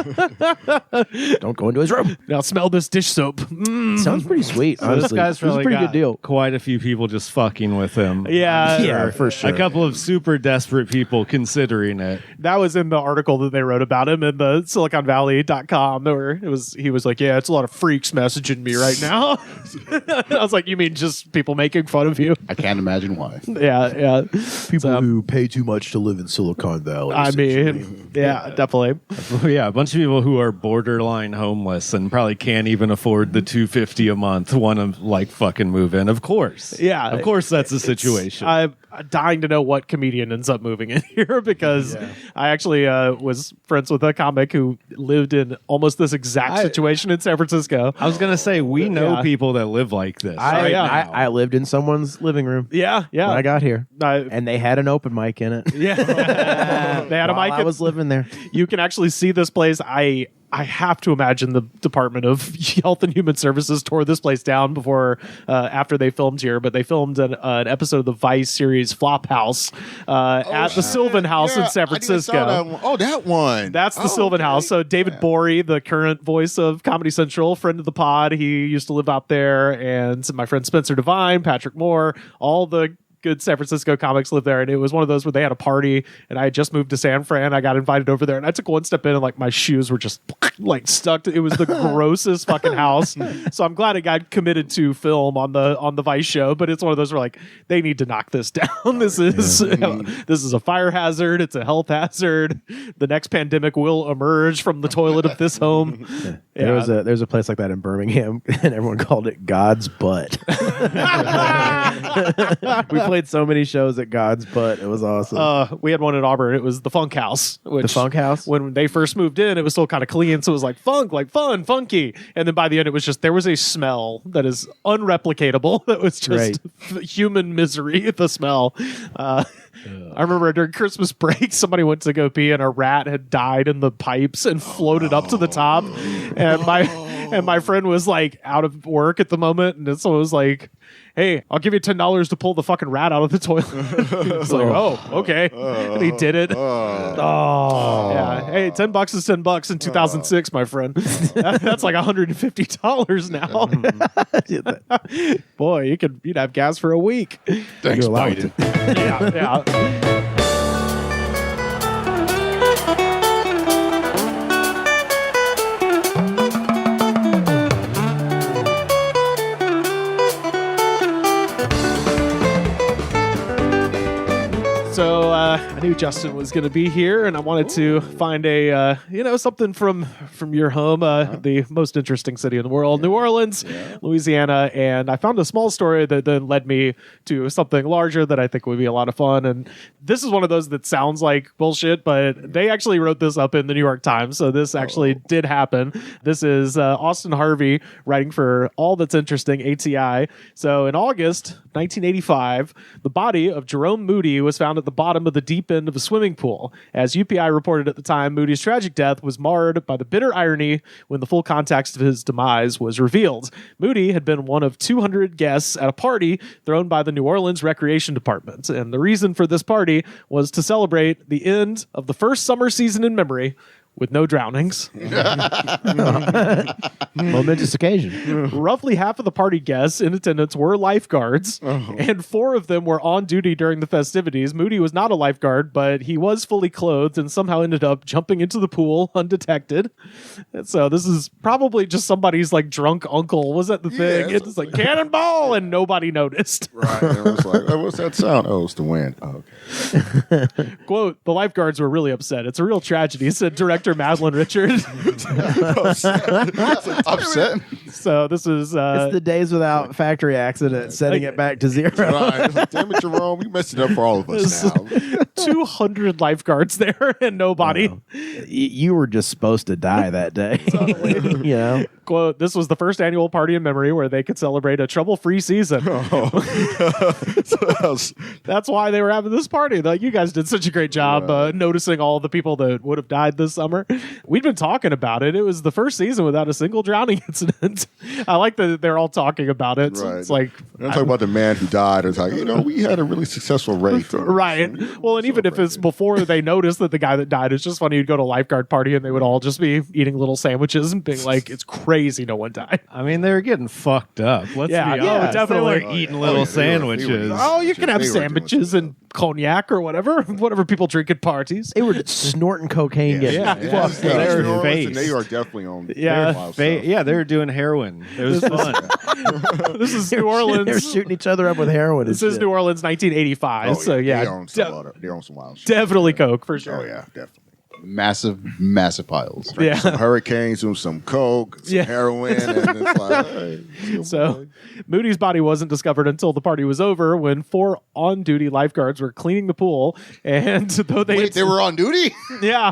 Don't go into his room. Now smell this dish soap. Sounds pretty sweet. So this Honestly, guy's This is a really pretty got good deal. quite a few people just fucking with him. Yeah, For sure. A couple of super desperate people considering it. that was in the article that they wrote about him in the SiliconValley.com. Where he was like, yeah, it's a lot of freaks messaging me right now. I was like, you mean just people making fun of you? I can't imagine why. Yeah. People who pay too much to live in Silicon Valley. I mean, yeah, definitely. Yeah, a bunch of people who are borderline homeless and probably can't even afford the $250 a month want to like fucking move in. Of course. Yeah. Of course that's a situation. I'm dying to know what comedian ends up moving in here because I actually was friends with a comic who lived in almost this exact situation in San Francisco. I was going to say, we know people that live like this. I lived in someone's living room Yeah. when I got here, I- and they had an open mic in it. yeah. They had a While mic. I was living there. You can actually see this place. I have to imagine the Department of Health and Human Services tore this place down before, after they filmed here. But they filmed an episode of the Vice series Flophouse at the Sylvan House in San Francisco. that one. That's the Sylvan House. So David Bory, the current voice of Comedy Central, friend of the pod, he used to live out there. And my friend Spencer Devine, Patrick Moore, all the good San Francisco comics live there. And it was one of those where they had a party and I had just moved to San Fran. I got invited over there and I took one step in and like my shoes were just like stuck. It was the grossest fucking house. So I'm glad it got committed to film on the Vice show, but it's one of those where like they need to knock this down. This is this is a fire hazard. It's a health hazard. The next pandemic will emerge from the toilet of this home. There's a place like that in Birmingham, and everyone called it God's Butt. We played so many shows at God's Butt. It was awesome. We had one in Auburn. It was the Funk House. Which, The Funk House? When they first moved in, it was still kind of clean. So it was like funk, like fun, funky. And then by the end, it was just, there was a smell that is unreplicatable. That was just human misery, the smell. I remember during Christmas break, somebody went to go pee and a rat had died in the pipes and floated up to the top. And my friend was like out of work at the moment. And someone was like, hey, I'll give you $10 to pull the fucking rat out of the toilet. It's like, oh, okay. And he did it. Yeah. Hey, $10 is $10 in 2006, my friend. That's like $150 now. Boy, you'd have gas for a week. Thanks, Biden. Yeah. I knew Justin was going to be here, and I wanted to find a something from your home, the most interesting city in the world, New Orleans, Louisiana, and I found a small story that then led me to something larger that I think would be a lot of fun. And this is one of those that sounds like bullshit, but they actually wrote this up in the New York Times, so this actually did happen. This is Austin Harvey writing for All That's Interesting, ATI. So in August 1985, the body of Jerome Moody was found at the bottom of the deep end of a swimming pool. As UPI reported at the time, Moody's tragic death was marred by the bitter irony when the full context of his demise was revealed. Moody had been one of 200 guests at a party thrown by the New Orleans Recreation Department, and the reason for this party was to celebrate the end of the first summer season in memory with no drownings. Momentous occasion. Roughly half of the party guests in attendance were lifeguards, and 4 of them were on duty during the festivities. Moody was not a lifeguard, but he was fully clothed and somehow ended up jumping into the pool undetected. And so this is probably just somebody's like drunk uncle was at the thing. It's like cannonball, and nobody noticed. Right. And it was like, oh, what's that sound? Oh, it's the wind. Oh, okay. Quote, the lifeguards were really upset. It's a real tragedy, said director Madeline Richards. Upset. So this is It's the days without factory accident, setting it back to 0. Right. Like, damn it, Jerome, you messed it up for all of us now. 200 lifeguards there and nobody. You were just supposed to die that day. You know? Quote, this was the first annual party in memory where they could celebrate a trouble-free season. That's why they were having this party. Like, you guys did such a great job noticing all the people that would have died this summer. We'd been talking about it. It was the first season without a single drowning incident. I like that they're all talking about it. So it's like... I'm talking about the man who died. It's like, we had a really successful race. Right. Well, and even if it's before they noticed that the guy that died, it's just funny. You'd go to a lifeguard party and they would all just be eating little sandwiches and being like, it's crazy no one died. I mean, they were getting fucked up. Let's be honest. Definitely. They were eating little sandwiches. Oh, you can have sandwiches and cognac or whatever people drink at parties. They were snorting cocaine. They They are definitely on. They were doing heroin. It was fun. This is New Orleans. They were shooting each other up with heroin. This is New Orleans, 1985. Oh, So they own some wild shit. definitely coke for sure. Oh yeah, definitely. Massive piles. Drank some hurricanes, some coke, some heroin, and it's like, hey, So Moody's body wasn't discovered until the party was over, when 4 on-duty lifeguards were cleaning the pool. And though they were on duty? Yeah,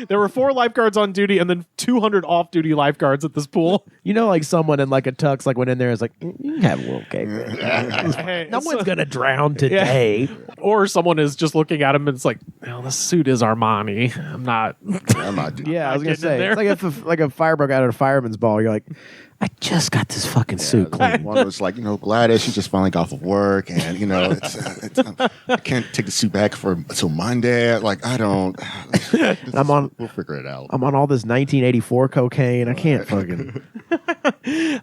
there were 4 lifeguards on duty and then 200 off-duty lifeguards at this pool. Like someone in like a tux like went in there and is like, you can have a little cake. Hey, No one's gonna drown today. Or someone is just looking at him and it's like, well, this suit is Armani. I'm not doing Yeah, I was gonna getting in say there. it's like if a fire broke out at a fireman's ball. You're like, I just got this fucking suit clean. One was like, Gladys, she just finally got off of work, and I can't take the suit back until Monday. Like, I don't. We'll figure it out. I'm on all this 1984 cocaine. I can't fucking.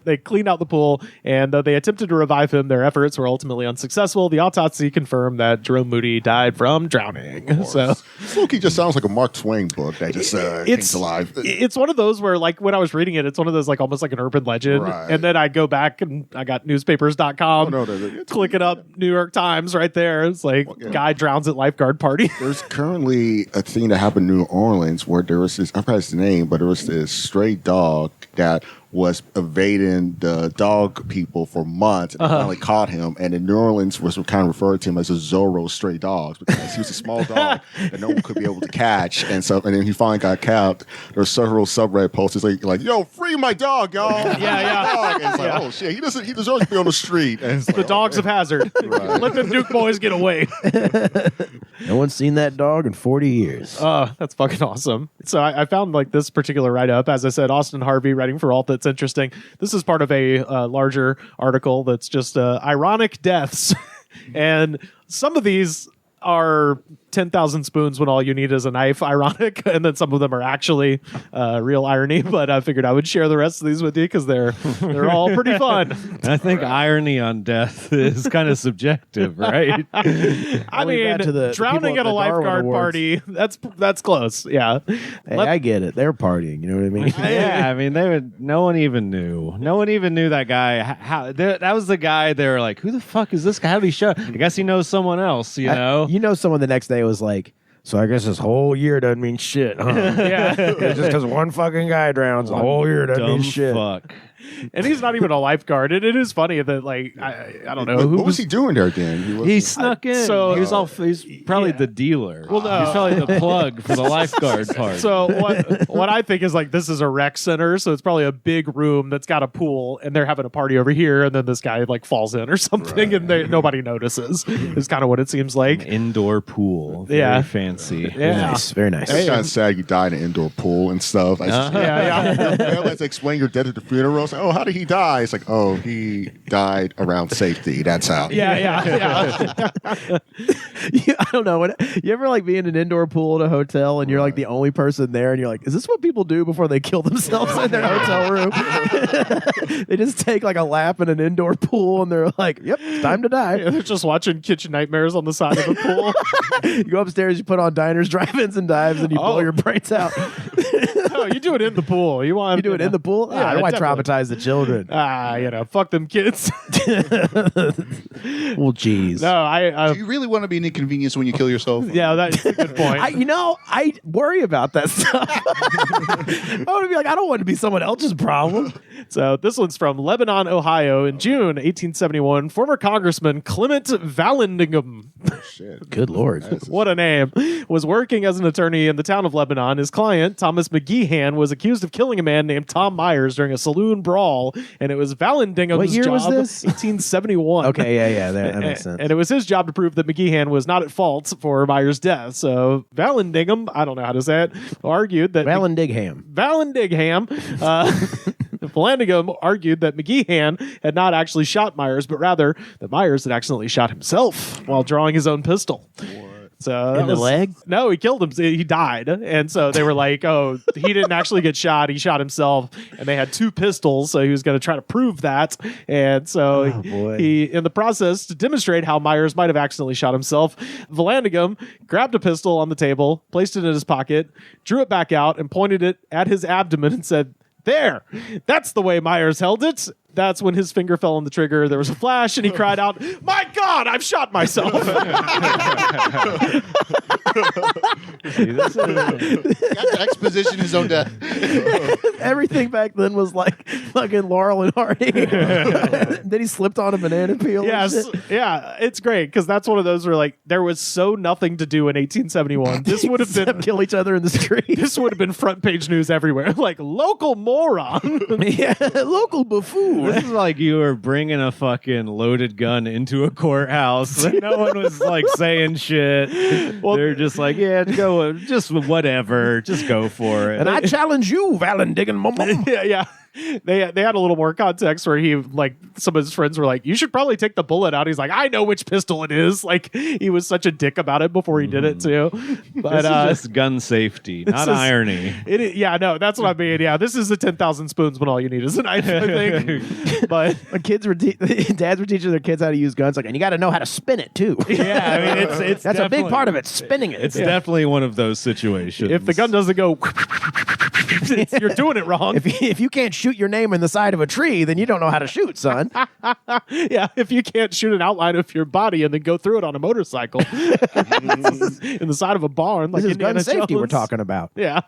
They cleaned out the pool, and though they attempted to revive him, their efforts were ultimately unsuccessful. The autopsy confirmed that Jerome Moody died from drowning. So Smokey just sounds like a Mark Twain book that just came to life. It's one of those where, like, when I was reading it, it's one of those, like, almost like an urban legend. Right. And then I go back and I got newspapers.com, click it up, New York Times right there. It's like, guy drowns at lifeguard party. There's currently a thing that happened in New Orleans where there was this, I forgot his name, but there was this stray dog that was evading the dog people for months, and they finally caught him. And in New Orleans was kind of referred to him as a Zorro stray dogs because he was a small dog that no one could be able to catch. And then he finally got caught. There were several subreddit posts like, yo, free my dog, y'all. Yeah. And it's like, oh shit, he deserves to be on the street. And it's The dogs of hazard. Right. Let the Duke boys get away. No one's seen that dog in 40 years. That's fucking awesome. So I found like this particular write-up, as I said, Austin Harvey writing for All That's Interesting. This is part of a larger article that's just ironic deaths. And some of these are 10,000 spoons when all you need is a knife, ironic, and then some of them are actually real irony, but I figured I would share the rest of these with you because they're all pretty fun. I think irony on death is kind of subjective, right? I mean, drowning at a lifeguard party, that's close, yeah. Hey, I get it. They're partying, you know what I mean? Yeah, I mean, no one even knew. No one even knew that guy. That was the guy they were like, who the fuck is this guy? How did he show? I guess he knows someone else, you know? You know someone the next day it was like, so I guess this whole year doesn't mean shit, huh? Yeah. Just because one fucking guy drowns, the whole year doesn't mean Dumb shit. fuck. And he's not even a lifeguard. And it is funny that, like, I don't know. What was he doing there then? He snuck in. so- He's probably the dealer. Well, no. He's probably the plug for the lifeguard part. So what I think is, like, this is a rec center, so it's probably a big room that's got a pool, and they're having a party over here, and then this guy like falls in or something, and nobody notices. Is kind of what it seems like. Indoor pool. Very Yeah. fancy. Yeah. Nice, very nice. It's kind of sad you died in an indoor pool and stuff. Yeah. Let's explain your death at the funeral. It's like, oh, how did he die? It's like, oh, he died around safety. That's how. Yeah. I don't know. You ever like be in an indoor pool at a hotel and you're like the only person there and you're like, is this what people do before they kill themselves in their hotel room? They just take like a lap in an indoor pool and they're like, yep, it's time to die. They're just watching Kitchen Nightmares on the side of the pool. You go upstairs, you put on diners, drive-ins, and dives, and you blow your brains out. No, you do it in the pool. You do it in the pool? Yeah, How do I definitely. traumatize the children? Fuck them kids. Well, geez. No, I Do you really want to be an inconvenience when you kill yourself? yeah, that's a good point. I worry about that stuff. I want to be like, I don't want to be someone else's problem. So this one's from Lebanon, Ohio. In June 1871, former Congressman Clement Vallandigham, Shit. Good Lord. what a name, was working as an attorney in the town of Lebanon. His client, Thomas McGeehan, was accused of killing a man named Tom Myers during a saloon brawl, and it was Vallandigham's What year job. was this? 1871. Okay, yeah, that makes sense. And it was his job to prove that McGeehan was not at fault for Myers' death. So Vallandigham, I don't know how to say it, argued that Vallandigham. Vallandigham argued that McGeehan had not actually shot Myers, but rather that Myers had accidentally shot himself while drawing his own pistol. So In the leg? No, he killed him. He died. And so they were like, oh, he didn't actually get shot. He shot himself. And they had two pistols. So he was going to try to prove that. And so he, in the process, to demonstrate how Myers might have accidentally shot himself, Vallandigham grabbed a pistol on the table, placed it in his pocket, drew it back out, and pointed it at his abdomen and said, "There, that's the way Myers held it." That's when his finger fell on the trigger. There was a flash, and he cried out, "My God, I've shot myself!" Got to exposition his own death. Everything back then was like fucking Laurel and Hardy. Then he slipped on a banana peel. Yes, and shit. yeah, it's great because that's one of those where like there was so nothing to do in 1871. This would have been Except kill each other in the street. this would have been front page news everywhere. Like local moron. Yeah, local buffoon. This is like you were bringing a fucking loaded gun into a courthouse. And no one was like saying shit. Well, they're just like, yeah, go, just whatever, just go for it. And I challenge you, Vallandigham. yeah. They had a little more context where he like some of his friends were like, "You should probably take the bullet out." He's like, "I know which pistol it is." Like he was such a dick about it before he did it too. But this is just gun safety, not irony. Yeah, no, that's what I mean. Yeah, this is the 10,000 spoons when all you need is a knife. I think. But When dads were teaching their kids how to use guns, like, and you got to know how to spin it too. Yeah, I mean, it's That's a big definitely- part of it, spinning it. It's definitely one of those situations. if the gun doesn't go, you're doing it wrong. if you can't shoot your name in the side of a tree, then you don't know how to shoot, son. Yeah, if you can't shoot an outline of your body and then go through it on a motorcycle in the side of a barn, like This is Indiana gun safety we're Jones. talking about. Yeah.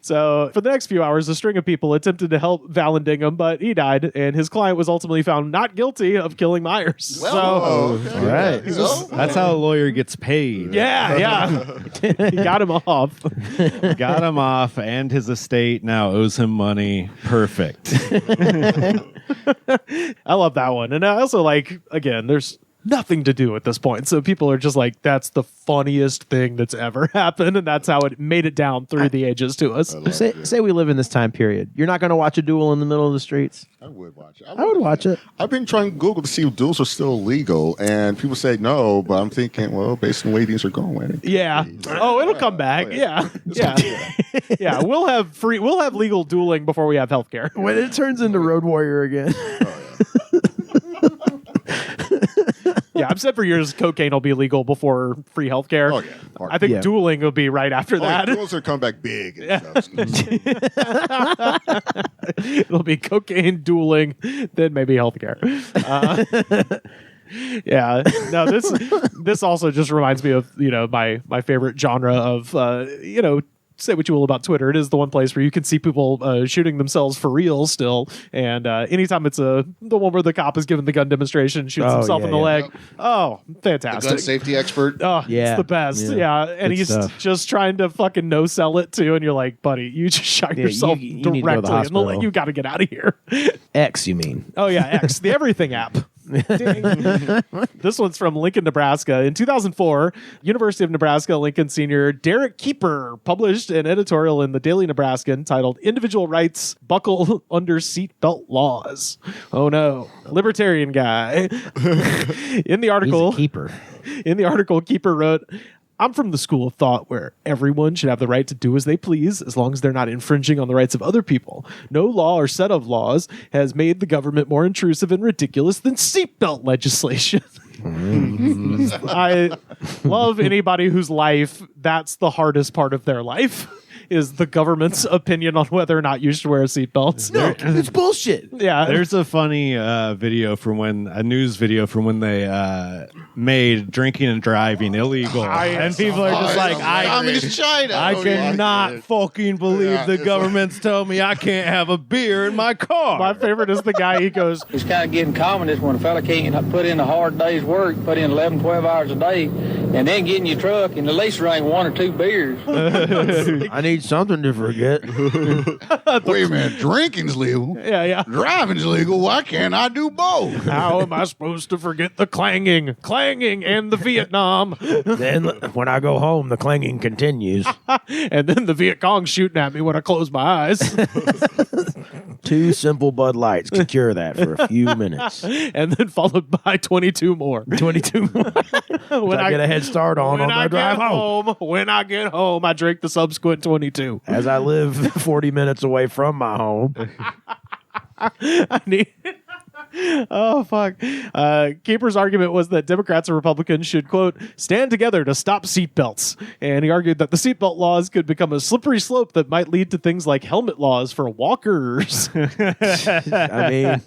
So for the next few hours, a string of people attempted to help Vallandigham, but he died, and his client was ultimately found not guilty of killing Myers. Well, so okay. All right. So, That's how a lawyer gets paid. yeah, he got him off. Got him off, and his estate now owes him money. Perfect. I love that one, and I also like again. There's nothing to do at this point, so people are just like, "That's the funniest thing that's ever happened," and that's how it made it down through the ages to us. Say we live in this time period. You're not going to watch a duel in the middle of the streets. I would watch it. I would watch it. I've been trying to Google to see if duels are still legal, and people say no, but I'm thinking, well, based on the way things are going. Yeah. Oh, it'll come back. Yeah. Yeah. We'll have legal dueling before we have healthcare. When it turns into Road Warrior again. Yeah, I've said for years cocaine will be legal before free healthcare. Oh, yeah. I think Yeah. dueling will be right after that. Duels are coming back big. And stuff. It'll be cocaine, dueling, then maybe healthcare. Yeah. No, this also just reminds me of, my favorite genre of, say what you will about Twitter. It is the one place where you can see people shooting themselves for real still. And anytime it's the one where the cop is giving the gun demonstration and shoots himself in the leg. Yep. Oh, fantastic. The gun safety expert. Oh, Yeah. it's the best. Yeah. And Good he's stuff. just trying to fucking no-sell it too. And you're like, buddy, you just shot yourself you need to go to the directly in the hospital. leg. You got to get out of here. X, you mean? Oh yeah, X, the everything app. This one's from Lincoln, Nebraska. In 2004, University of Nebraska Lincoln senior Derek Keeper published an editorial in the Daily Nebraskan titled "Individual Rights Buckle Under Seatbelt Laws." Oh no, libertarian guy. In the article, He's a keeper. Keeper wrote, "I'm from the school of thought where everyone should have the right to do as they please as long as they're not infringing on the rights of other people. No law or set of laws has made the government more intrusive and ridiculous than seatbelt legislation." I love anybody whose life, that's the hardest part of their life, is the government's opinion on whether or not you should wear a seatbelt. No, it's bullshit. Yeah. There's a funny a news video from when they made drinking and driving illegal, and people are just like, Communist China. I cannot fucking believe the government's told me I can't have a beer in my car. My favorite is the guy, he goes, It's kind of getting communist when a fella can't put in a hard day's work, put in 11, 12 hours a day, and then get in your truck and at least drink 1 or 2 beers. I need something to forget. Wait a minute. Drinking's legal. yeah. Driving's legal. Why can't I do both? How am I supposed to forget the clanging and the Vietnam? Then when I go home, the clanging continues. And then the Viet Cong shooting at me when I close my eyes. 2 simple Bud Lights can cure that for a few minutes. And then followed by 22 more. 22 more. When I get a head start on when my I drive get home. When I get home, I drink the subsequent 22. As I live 40 minutes away from my home. I need... Oh, fuck. Keeper's argument was that Democrats and Republicans should, quote, stand together to stop seatbelts. And he argued that the seatbelt laws could become a slippery slope that might lead to things like helmet laws for walkers. I mean,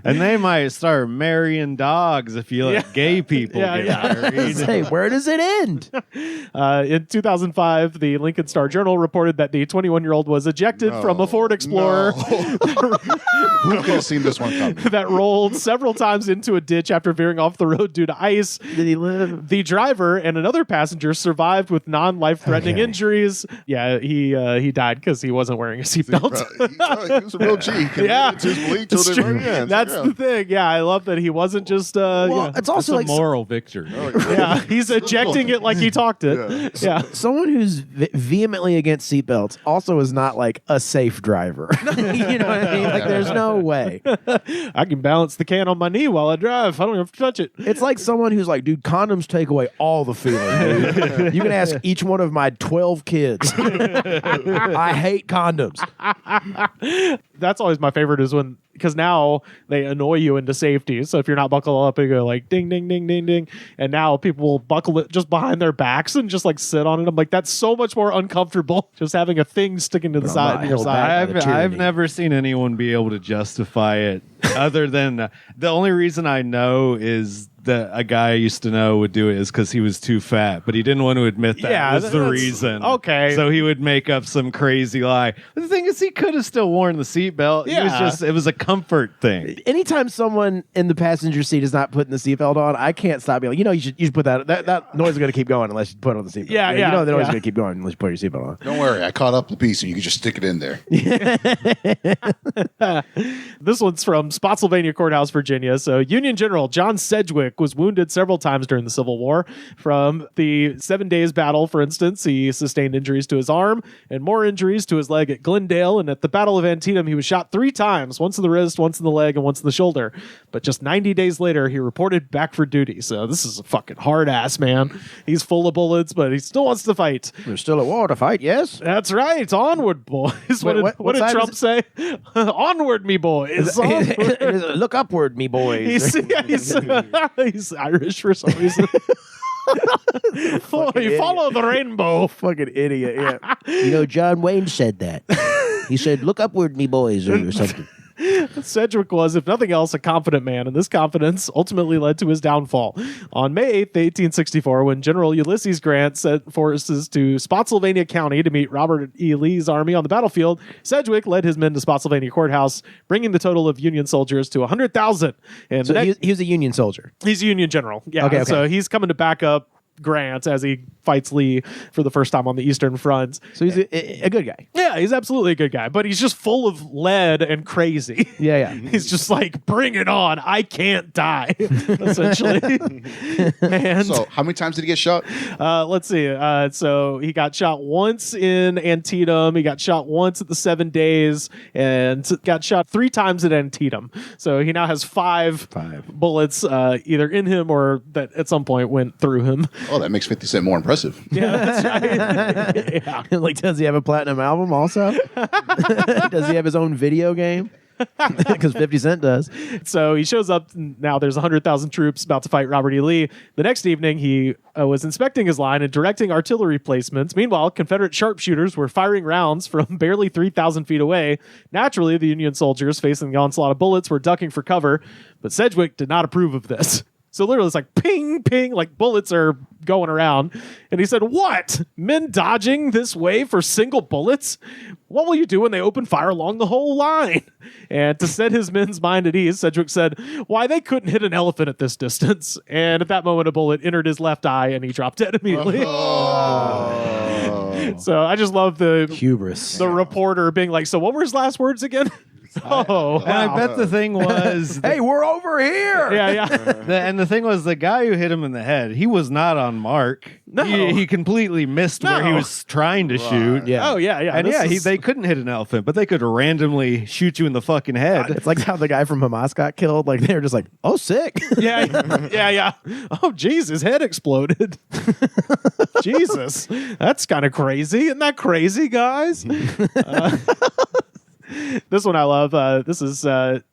And they might start marrying dogs if you let gay people get married. Hey, where does it end? In 2005, the Lincoln Star-Journal reported that the 21-year-old was ejected from a Ford Explorer Who could have seen this one coming? that rolled several times into a ditch after veering off the road due to ice. Did he live? The driver and another passenger survived with non-life-threatening injuries. Yeah, he died because he wasn't wearing a seatbelt. He was a real G. He committed to his belief till It's the true. very end. That's the thing. Yeah, I love that he wasn't just. It's It's also a like moral victory. yeah, he's ejecting it like he talked it. Yeah. someone who's vehemently against seatbelts also is not like a safe driver. You know what I mean? Like, there's no way. I can balance the can on my knee while I drive. I don't have to touch it. It's like someone who's like, dude, condoms take away all the feeling, dude. You can ask each one of my 12 kids. I hate condoms. That's always my favorite is when, because now they annoy you into safety. So if you're not buckled up, you go like ding, ding, ding, ding, ding. And now people will buckle it just behind their backs and just like sit on it. I'm like, that's so much more uncomfortable just having a thing sticking to the side of your held back. side. the tyranny. I've never seen anyone be able to justify it other than the only reason I know is that a guy I used to know would do it is because he was too fat, but he didn't want to admit that Yeah, was the that's- reason. okay. So he would make up some crazy lie. But the thing is, he could have still worn the seatbelt. Yeah. It was a comfort thing. Anytime someone in the passenger seat is not putting the seatbelt on, I can't stop being like, you should put that noise is going to keep going unless you put on the seatbelt. Yeah, You know the noise is yeah. going to keep going unless you put your seatbelt on. Don't worry, I caught up the piece, and you can just stick it in there. This one's from Spotsylvania Courthouse, Virginia. So Union General John Sedgwick was wounded several times during the Civil War. From the 7 Days Battle, for instance, he sustained injuries to his arm and more injuries to his leg at Glendale. And at the Battle of Antietam, he was shot 3 times, once in the wrist, once in the leg, and once in the shoulder. But just 90 days later, he reported back for duty. So this is a fucking hard ass, man. He's full of bullets, but he still wants to fight. There's still a war to fight, yes? That's right. Onward, boys. What What did side Trump is say? Onward, me boys. Onward. Look upward, me boys. He's Irish for some reason. Follow the rainbow. Fucking idiot, yeah. John Wayne said that. He said, look upward, me boys, or something. Sedgwick was, if nothing else, a confident man, and this confidence ultimately led to his downfall. On May 8th, 1864, when General Ulysses Grant sent forces to Spotsylvania County to meet Robert E. Lee's army on the battlefield, Sedgwick led his men to Spotsylvania Courthouse, bringing the total of Union soldiers to 100,000. And So he was a Union soldier. he's a Union general. Yeah. Okay. So he's coming to back up Grant as he fights Lee for the first time on the Eastern Front. So he's a good guy. Yeah, he's absolutely a good guy, but he's just full of lead and crazy. Yeah. He's just like, bring it on. I can't die, essentially. And So, how many times did he get shot? let's see. So he got shot once in Antietam. He got shot once at the 7 Days and got shot 3 times at Antietam. So he now has five bullets either in him or that at some point went through him. Oh, that makes 50 Cent more impressive. Yeah, that's right. Yeah. Like, does he have a platinum album also? Does he have his own video game? Because 50 Cent does. So he shows up. Now there's 100,000 troops about to fight Robert E. Lee. The next evening, he was inspecting his line and directing artillery placements. Meanwhile, Confederate sharpshooters were firing rounds from barely 3,000 feet away. Naturally, the Union soldiers facing the onslaught of bullets were ducking for cover, but Sedgwick did not approve of this. So literally it's like ping, ping, like bullets are going around. And he said, what? Men dodging this way for single bullets? What will you do when they open fire along the whole line? And to set his men's mind at ease, Sedgwick said, why, they couldn't hit an elephant at this distance. And at that moment, a bullet entered his left eye and he dropped dead immediately. So I just love the Hubris. the reporter being like, so what were his last words again? Oh, And I bet the thing was, Hey, we're over here. yeah. and the thing was, the guy who hit him in the head, he was not on mark. No. He completely missed where he No. was trying to shoot. Yeah. Oh, yeah. And This yeah, is- they couldn't hit an elephant, but they could randomly shoot you in the fucking head. It's like how the guy from Hamas got killed. Like, they were just like, oh, sick. yeah. Oh, jeez, his head exploded. Jesus, that's kind of crazy. Isn't that crazy, guys? This one I love. This is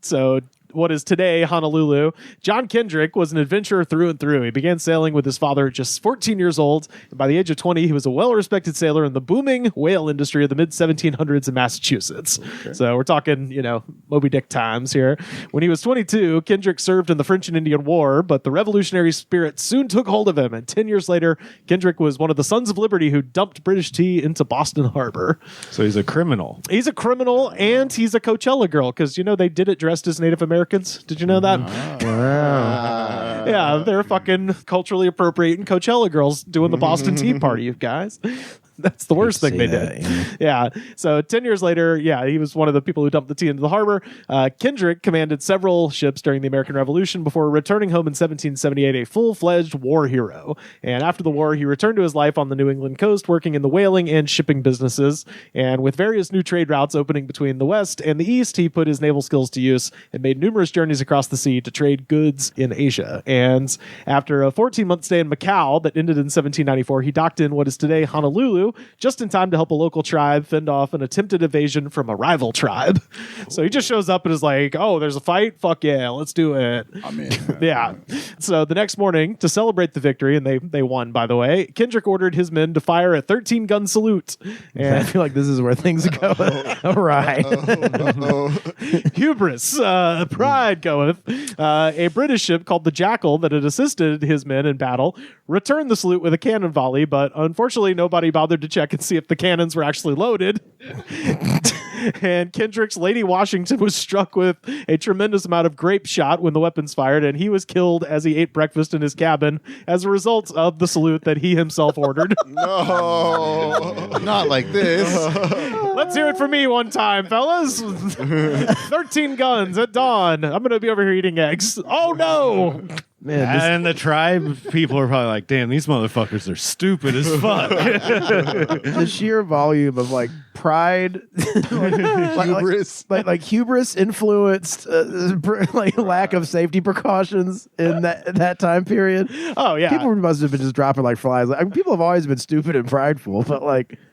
so what is today Honolulu. John Kendrick was an adventurer through and through. He began sailing with his father at just 14 years old. And by the age of 20, he was a well-respected sailor in the booming whale industry of the mid-1700s in Massachusetts. Okay. So we're talking, Moby Dick times here. When he was 22, Kendrick served in the French and Indian War, but the revolutionary spirit soon took hold of him. And 10 years later, Kendrick was one of the Sons of Liberty who dumped British tea into Boston Harbor. So he's a criminal. He's a criminal, and he's a Coachella girl, because, they did it dressed as Native Americans. Did you know that? Wow. Yeah, they're fucking culturally appropriating Coachella girls doing the Boston Tea Party, you guys. That's the worst thing they did. Yeah. So 10 years later, he was one of the people who dumped the tea into the harbor. Kendrick commanded several ships during the American Revolution before returning home in 1778, a full-fledged war hero. And after the war, he returned to his life on the New England coast, working in the whaling and shipping businesses. And with various new trade routes opening between the West and the East, he put his naval skills to use and made numerous journeys across the sea to trade goods in Asia. And after a 14-month stay in Macau that ended in 1794, he docked in what is today Honolulu, just in time to help a local tribe fend off an attempted invasion from a rival tribe. So he just shows up and is like, oh, there's a fight? Fuck yeah, let's do it. I'm in. Yeah. So the next morning, to celebrate the victory, and they won, by the way, Kendrick ordered his men to fire a 13-gun salute. I And feel like this is where things go awry. hubris, pride goeth. A British ship called the Jackal that had assisted his men in battle returned the salute with a cannon volley, but unfortunately nobody bothered to check and see if the cannons were actually loaded. And Kendrick's Lady Washington was struck with a tremendous amount of grape shot when the weapons fired, and he was killed as he ate breakfast in his cabin as a result of the salute that he himself ordered. No, not like this. Let's hear it for me one time, fellas. 13 guns at dawn. I'm going to be over here eating eggs. Oh, no. Man, And the tribe people are probably like, damn, these motherfuckers are stupid as fuck. the sheer volume of pride, Hubris. like hubris influenced lack of safety precautions in that time period. Oh, yeah. People must have been just dropping like flies. People have always been stupid and prideful, but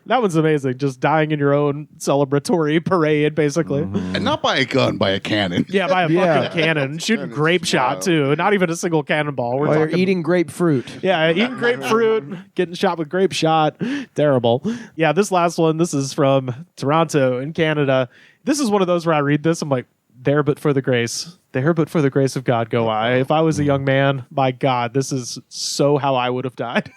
That one's amazing. Just dying in your own celebratory parade, basically. And not by a gun, by a cannon. Yeah, by a Yeah. fucking cannon. Shooting That is grape shot, wild. too. Not even a single cannonball. We're while you're talking eating grapefruit. Yeah, eating grapefruit, getting shot with grape shot. Terrible. Yeah, this last one, this is from Toronto in Canada. This is one of those where I read this, I'm like, there but for the grace of God go I. If I was a young man, my God, this is so how I would have died.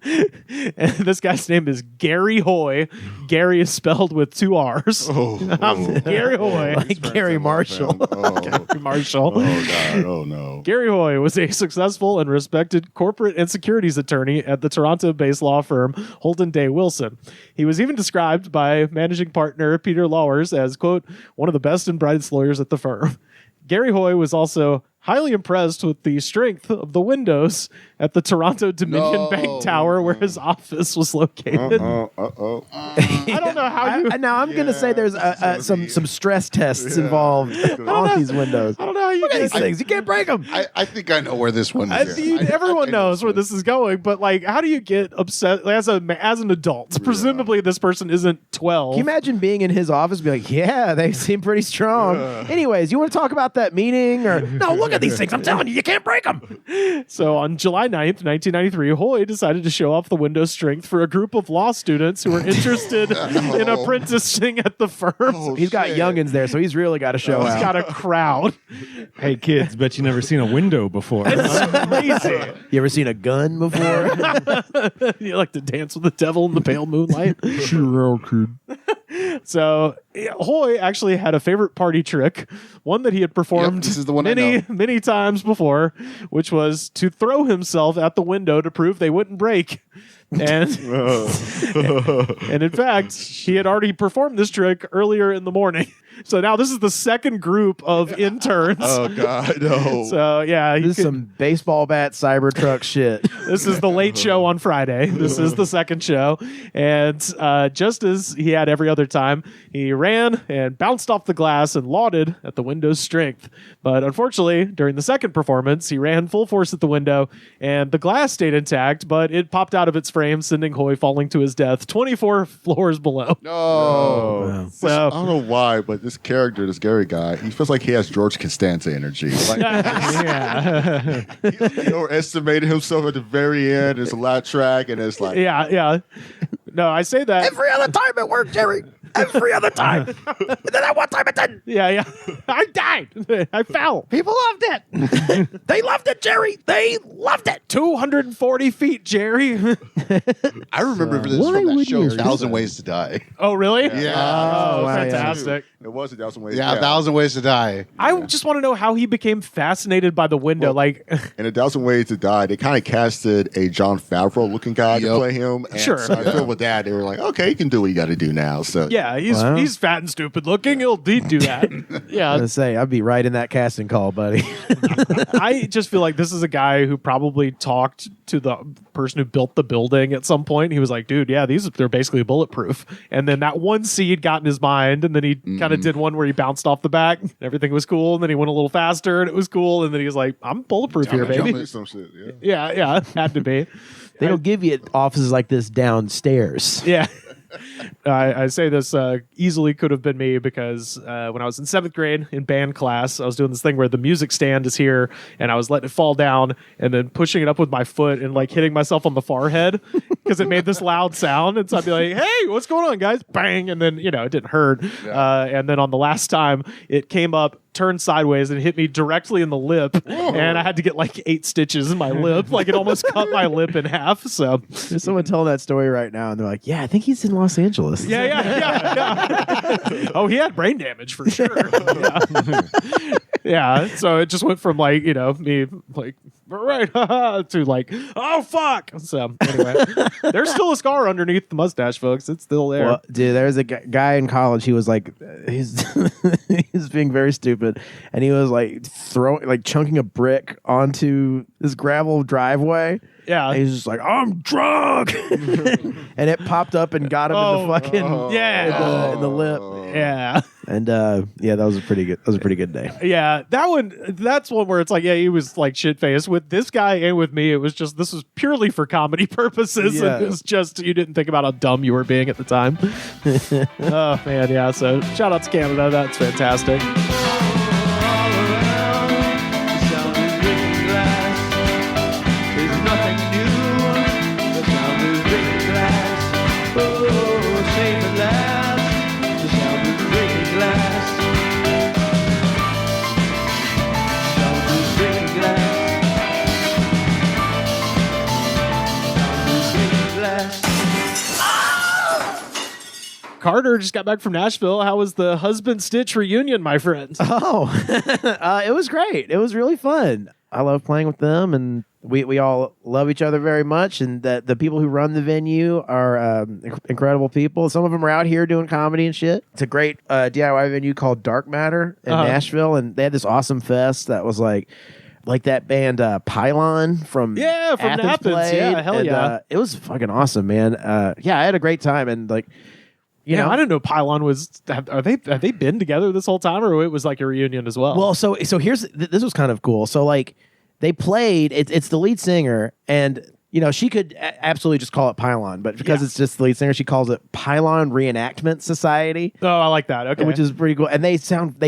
And this guy's name is Gary Hoy. Gary is spelled with 2 R's. Gary Hoy. Like Gary Marshall. Gary Marshall. Oh, God. Oh, no. Gary Hoy was a successful and respected corporate and securities attorney at the Toronto-based law firm Holden Day Wilson. He was even described by managing partner Peter Lawers as, quote, one of the best and brightest lawyers at the firm. Gary Hoy was also highly impressed with the strength of the windows at the Toronto Dominion Bank Tower where his office was located. I don't know how you... Now, I'm going to say there's some stress tests involved on these windows. I don't know how you... Look at these things. You can't break them. I think I know where this one is. Everyone knows where this is going, but like, how do you get upset as an adult? Presumably, this person isn't 12. Can you imagine being in his office and be like, yeah, they seem pretty strong. Anyways, you want to talk about that meeting? Or no, look at these things. I'm telling you, you can't break them. So on July 9th, 1993, Hoy decided to show off the window strength for a group of law students who were interested in apprenticing at the firm. He's got youngins there, so he's really got to show out. He's got a crowd. Hey, kids, bet you never seen a window before. It's crazy. You ever seen a gun before? You like to dance with the devil in the pale moonlight? Sure, kid. So Hoy actually had a favorite party trick, one that he had performed this is the one I know. many times before, which was to throw himself at the window to prove they wouldn't break. And and in fact, he had already performed this trick earlier in the morning. So now this is the second group of interns. Oh, God, no. So yeah, This is some baseball bat Cybertruck shit. this is the late show on Friday. This is the second show. And just as he had every other time, he ran and bounced off the glass and lauded at the window's strength. But unfortunately, during the second performance, he ran full force at the window and the glass stayed intact, but it popped out of its frame, sending Hoy falling to his death 24 floors below. No. So I don't know why, but this character, this Gary guy, he feels like he has George Costanza energy. Like, yeah. he overestimated himself at the very end. There's a laugh track, and it's like, Yeah. No, I say that. Every other time it worked, Jerry. Every other time. And then that one time it didn't. Yeah. I died. I fell. People loved it. They loved it, Jerry. They loved it. 240 feet, Jerry. I remember this why from that would show, you? 1,000 Ways to Die. Oh, really? Yeah. Oh, wow, yeah. fantastic. it was 1,000 ways. Yeah, 1,000 Ways to Die. I just want to know how he became fascinated by the window. Well, like, In 1,000 Ways to Die, they kind of casted a John Favreau looking guy to Yep. play him. And Sure. So I feel with that, they were like, okay, you can do what you got to do now. So yeah, he's fat and stupid looking. He'd do that. I Yeah. was gonna say, I'd be right in that casting call, buddy. I just feel like this is a guy who probably talked to the person who built the building at some point. He was like, dude, yeah, they're basically bulletproof. And then that one seed got in his mind, and then he kind of did one where he bounced off the back and everything was cool, and then he went a little faster and it was cool, and then he was like, I'm bulletproof here, baby. do some shit. Yeah. Yeah, had to be. They don't give you offices like this downstairs. Yeah. I say this easily could have been me because when I was in 7th grade in band class, I was doing this thing where the music stand is here and I was letting it fall down and then pushing it up with my foot and like hitting myself on the forehead because it made this loud sound. And so I'd be like, hey, what's going on, guys? Bang. And then, it didn't hurt. And then on the last time, it came up, turned sideways and hit me directly in the lip. And I had to get like 8 stitches in my lip. Like it almost cut my lip in half. So There's someone telling that story right now, and they're like, yeah, I think he's in Los Angeles. Yeah. Oh, he had brain damage for sure. Yeah. So it just went from like, me like, right, to like, oh, fuck. So anyway, there's still a scar underneath the mustache, folks. It's still there. Well, dude, there's a guy in college. He was like, he's being very stupid, and he was like chunking a brick onto this gravel driveway. Yeah. And he's just like, I'm drunk, and it popped up and got him in the fucking in the lip. Yeah. And that was a pretty good. That was a pretty good day. Yeah, that's one where it's like, yeah, he was like shit faced. With this guy and with me, it was just, this was purely for comedy purposes. Yeah. And it was just, you didn't think about how dumb you were being at the time. Oh man, yeah. So shout out to Canada. That's fantastic. Carter just got back from Nashville. How was the Husband Stitch reunion, my friend? Oh, it was great. It was really fun. I love playing with them, and we all love each other very much. And the people who run the venue are incredible people. Some of them are out here doing comedy and shit. It's a great DIY venue called Dark Matter in Nashville, and they had this awesome fest that was like that band Pylon from Athens played. Yeah, hell yeah. It was fucking awesome, man. I had a great time, and like, you know, I didn't know Pylon was. Have they been together this whole time, or it was like a reunion as well? Well, so here's this was kind of cool. So like they played. It's the lead singer, and you know she could absolutely just call it Pylon, but because it's just the lead singer, she calls it Pylon Reenactment Society. Oh, I like that. Okay, which is pretty cool. And they sounded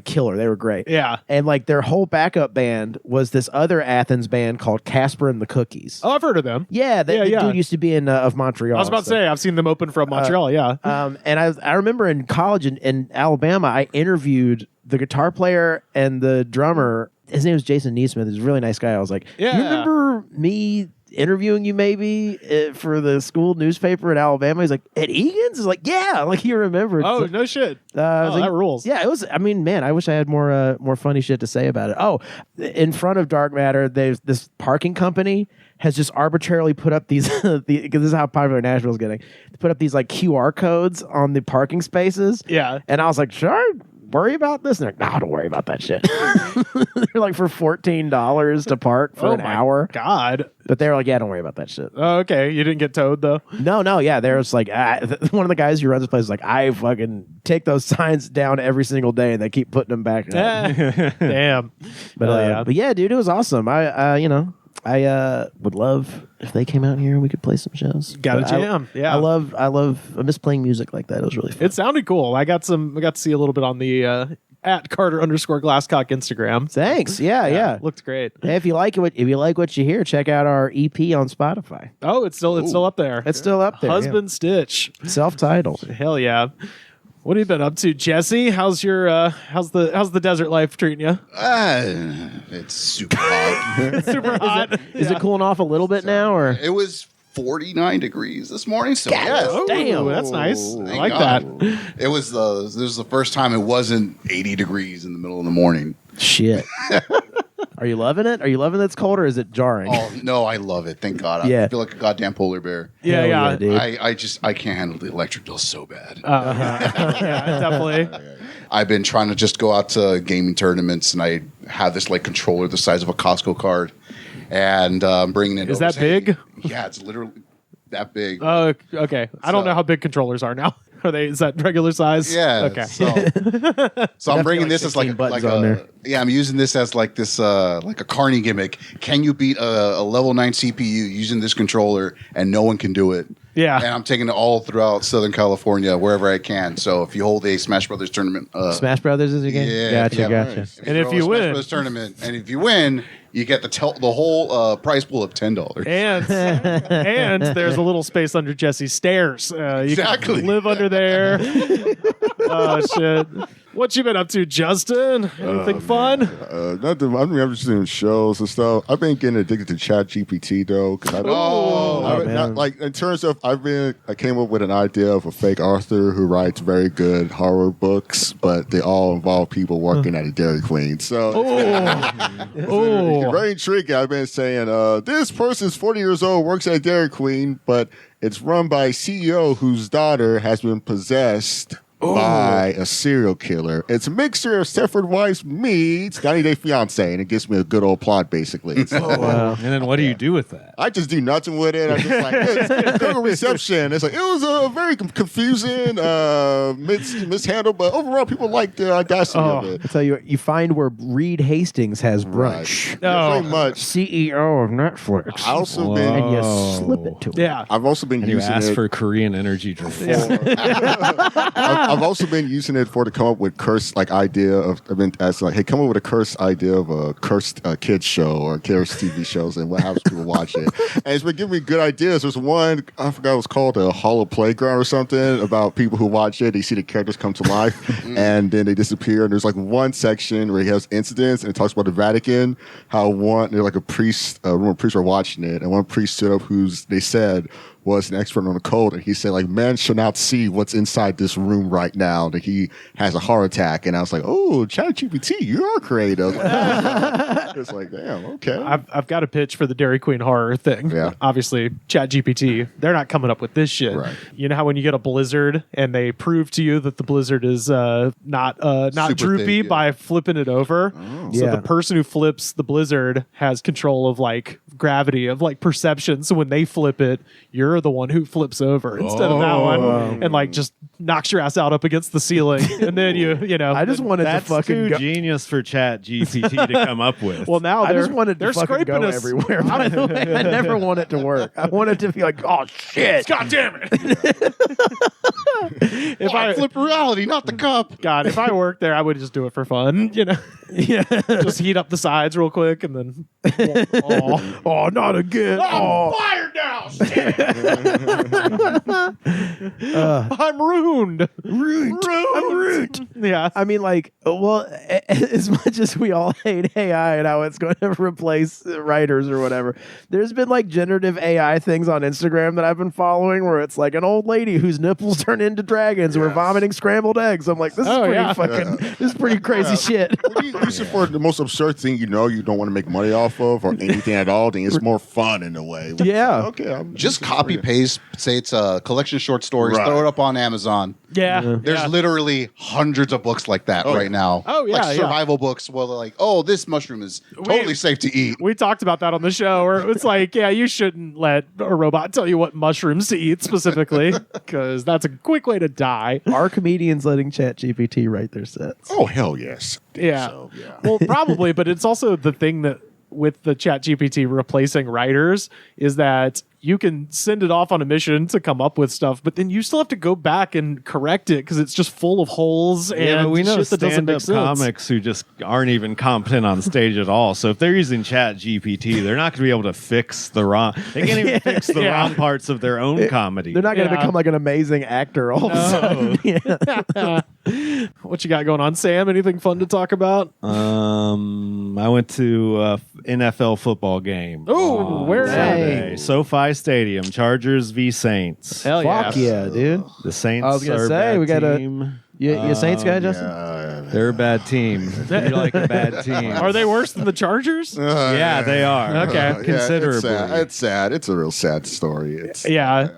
killer. They were great. Yeah. And like their whole backup band was this other Athens band called Casper and the Cookies. Oh, I've heard of them. Yeah, the dude used to be of Montreal. I was about to say I've seen them open from Montreal. And I remember in college in Alabama, I interviewed the guitar player and the drummer. His name was Jason Neesmith. He's a really nice guy. I was like, yeah. You remember me interviewing you maybe for the school newspaper in Alabama? He's like, at Egan's? He's like, yeah. Like he remembered. Oh, like, no shit. Like, that rules. Yeah, it was. I mean, man, I wish I had more funny shit to say about it. Oh, in front of Dark Matter, there's this parking company has just arbitrarily put up these, because this is how popular Nashville's getting, they put up these like QR codes on the parking spaces. Yeah. And I was like, sure. Worry about this? And they're like, no, don't worry about that shit. They're like for $14 to park for an hour. God. But they were like, yeah, don't worry about that shit. Oh, okay. You didn't get towed though? No. Yeah. There's like, one of the guys who runs this place is like, I fucking take those signs down every single day and they keep putting them back up. Damn. But yeah, dude, it was awesome. I would love if they came out here and we could play some shows. Got a jam. I miss playing music like that. It was really fun. It sounded cool. I got to see a little bit on the at Carter_Glasscock Instagram. Thanks. Yeah. Looked great. Hey, if you like what you hear, check out our EP on Spotify. Oh, it's still up there. It's still up there. Husband Stitch. Self-titled. Hell yeah. What have you been up to, Jesse? How's your how's the desert life treating you? It's super hot. Super hot. Is it cooling off a little bit now, or it was 49 degrees this morning? So yes. Oh, damn, that's nice. I like that. It was this was the first time it wasn't 80 degrees in the middle of the morning. Shit. Are you loving it? Are you loving that it's cold, or is it jarring? Oh no, I love it. Thank God. Yeah. I feel like a goddamn polar bear. Yeah, dude. I can't handle the electric bill so bad. Yeah, definitely. I've been trying to just go out to gaming tournaments, and I have this like controller the size of a Costco card, and I'm bringing it. Is that big? Yeah, it's literally that big. Oh, okay. I don't know how big controllers are now. Is that regular size? Yeah. Okay. So I'm bringing this as like I'm using this as like this like a Carney gimmick. Can you beat a level 9 CPU using this controller and no one can do it? Yeah. And I'm taking it all throughout Southern California wherever I can. So if you hold a Smash Brothers tournament, Smash Brothers is your game? Yeah. Gotcha. And if you Smash win, Brothers tournament, and if you win, you get the whole prize pool of $10. and there's a little space under Jesse's stairs. You can live under there. Oh shit! What you been up to, Justin? Anything fun? Nothing. I mean, I'm just doing shows and stuff. I've been getting addicted to ChatGPT though, because in terms of I came up with an idea of a fake author who writes very good horror books, but they all involve people working at a Dairy Queen. So it's very intriguing. I've been saying this person's 40 years old, works at Dairy Queen, but it's run by a CEO whose daughter has been possessed by a serial killer. It's a mixture of Stepford Wives meets 90 Day Fiance, and it gives me a good old plot, basically. So, And then what do you do with that? I just do nothing with it. I'm just like, it's good reception. It's like, it was a very confusing, mishandled, but overall, people like the audacity of it. I'll tell you what, you find where Reed Hastings has brunch. Yeah, pretty much. CEO of Netflix. I also been, and you slip it to him. Yeah. I've also been You using ask it for Korean energy drink. I've also been using it to come up with cursed idea of. I've been asking hey, come up with a cursed idea of a cursed kids show or cursed TV shows and what happens people watch it. And it's been giving me good ideas. There's one I forgot it was called a Hollow Playground or something about people who watch it. They see the characters come to life and then they disappear. And there's one section where he has incidents and it talks about the Vatican. How they're like a priest, priests were watching it, and one priest stood up they said was an expert on the code, and he said like man should not see what's inside this room right now. That he has a heart attack, and I was like, oh, ChatGPT, you are creative. It's like, damn, okay. I've got a pitch for the Dairy Queen horror thing. Yeah. Obviously, ChatGPT, they're not coming up with this shit. Right. You know how when you get a blizzard and they prove to you that the blizzard is not Super droopy thick, yeah. by flipping it over. So Yeah. the person who flips the blizzard has control of like gravity, of like perception. So when they flip it, you're the one who flips over instead of that one, and like just knocks your ass out up against the ceiling, and then you know. I just wanted That's to fucking too go. genius for ChatGPT to come up with. Well, now I they're just wanted they're to fucking scraping go us everywhere. By the way, I never want it to work. I want it to be like, oh shit. God damn it! If I flip reality, not the cup. God, if I worked there, I would just do it for fun. You know, Yeah. just heat up the sides real quick, and then Oh, not again. Oh, fired now. Shit. I'm ruined. I'm rude. Yeah. I mean, like, well, as much as we all hate AI and how it's going to replace writers or whatever, there's been like generative AI things on Instagram that I've been following where it's like an old lady whose nipples turn into dragons who are vomiting scrambled eggs. I'm like, this is this is pretty crazy shit. What do you use it for? The most absurd thing you don't want to make money off of or anything at all, then it's more fun in a way. Yeah. Okay. I'm Just copy paste. Say it's a collection of short stories. Right. Throw it up on Amazon. Yeah. There's literally hundreds of books like that right now. Oh, yeah, like yeah. survival books. Well, they're like, oh, this mushroom is totally safe to eat. We talked about that on the show where it's like, yeah, you shouldn't let a robot tell you what mushrooms to eat specifically because that's a quick way to die. Are comedians letting ChatGPT write their sets? Oh hell yes. Yeah. So, yeah. Well, probably, but it's also the thing that with the ChatGPT replacing writers is that you can send it off on a mission to come up with stuff, but then you still have to go back and correct it because it's just full of holes and but we know shit that doesn't make stand-up sense. comics who just aren't even competent on stage at all. So if they're using ChatGPT, they're not going to be able to fix the wrong. They can't even fix the Yeah. wrong parts of their own comedy. They're not going to Yeah. become like an amazing actor all of a sudden. Yeah. What you got going on, Sam? Anything fun to talk about? I went to NFL football game. Oh, where at? Sunday. SoFi Stadium, Chargers v Saints. Hell Fuck yeah, dude. The Saints I was gonna are say, a bad we got a- team. You a Saints guy, Justin? They're a bad team. You're like a bad team. Are they worse than the Chargers? Yeah, they are. Okay. Considerably. It's sad. It's a real sad story. It's, Yeah.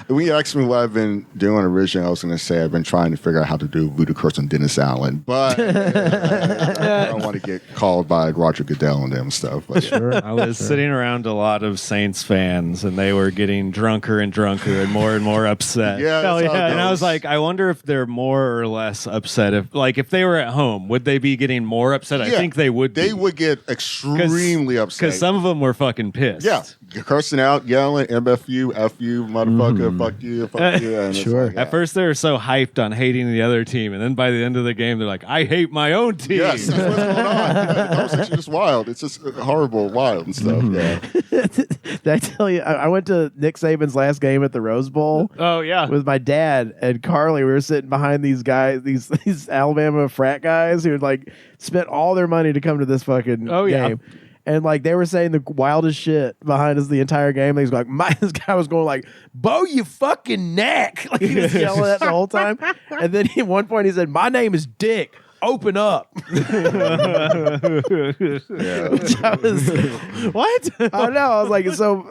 when you asked me what I've been doing originally, I was going to say I've been trying to figure out how to do Voodoo Curse on Dennis Allen, but I don't want to get called by Roger Goodell and them stuff. But I was sitting around a lot of Saints fans, and they were getting drunker and drunker and more upset. yeah, Hell that's how yeah. it And I was goes. like, I wonder if they're more or less upset. If they were at home, would they be getting more upset? I Yeah, think they would. They would get extremely upset because some of them were fucking pissed. Yeah, you're cursing out, yelling, MFU, F you, motherfucker, fuck you, fuck you. And it's Sure. like, yeah. At first, they were so hyped on hating the other team, and then by the end of the game, they're like, "I hate my own team." Yes, that's what's going on. The conversation is wild. It's just horrible, wild and stuff. Yeah. Did I tell you? I went to Nick Saban's last game at the Rose Bowl Oh, yeah. with my dad and Carly. We were sitting behind these guys, these Alabama frat guys who had like spent all their money to come to this fucking game. And like they were saying the wildest shit behind us the entire game. He was like, this guy was going like, "Bow your fucking neck!" Like he was yelling that the whole time. And then at one point he said, "My name is Dick. Open up." Yeah. Which I was, what? I don't know. I was like, so.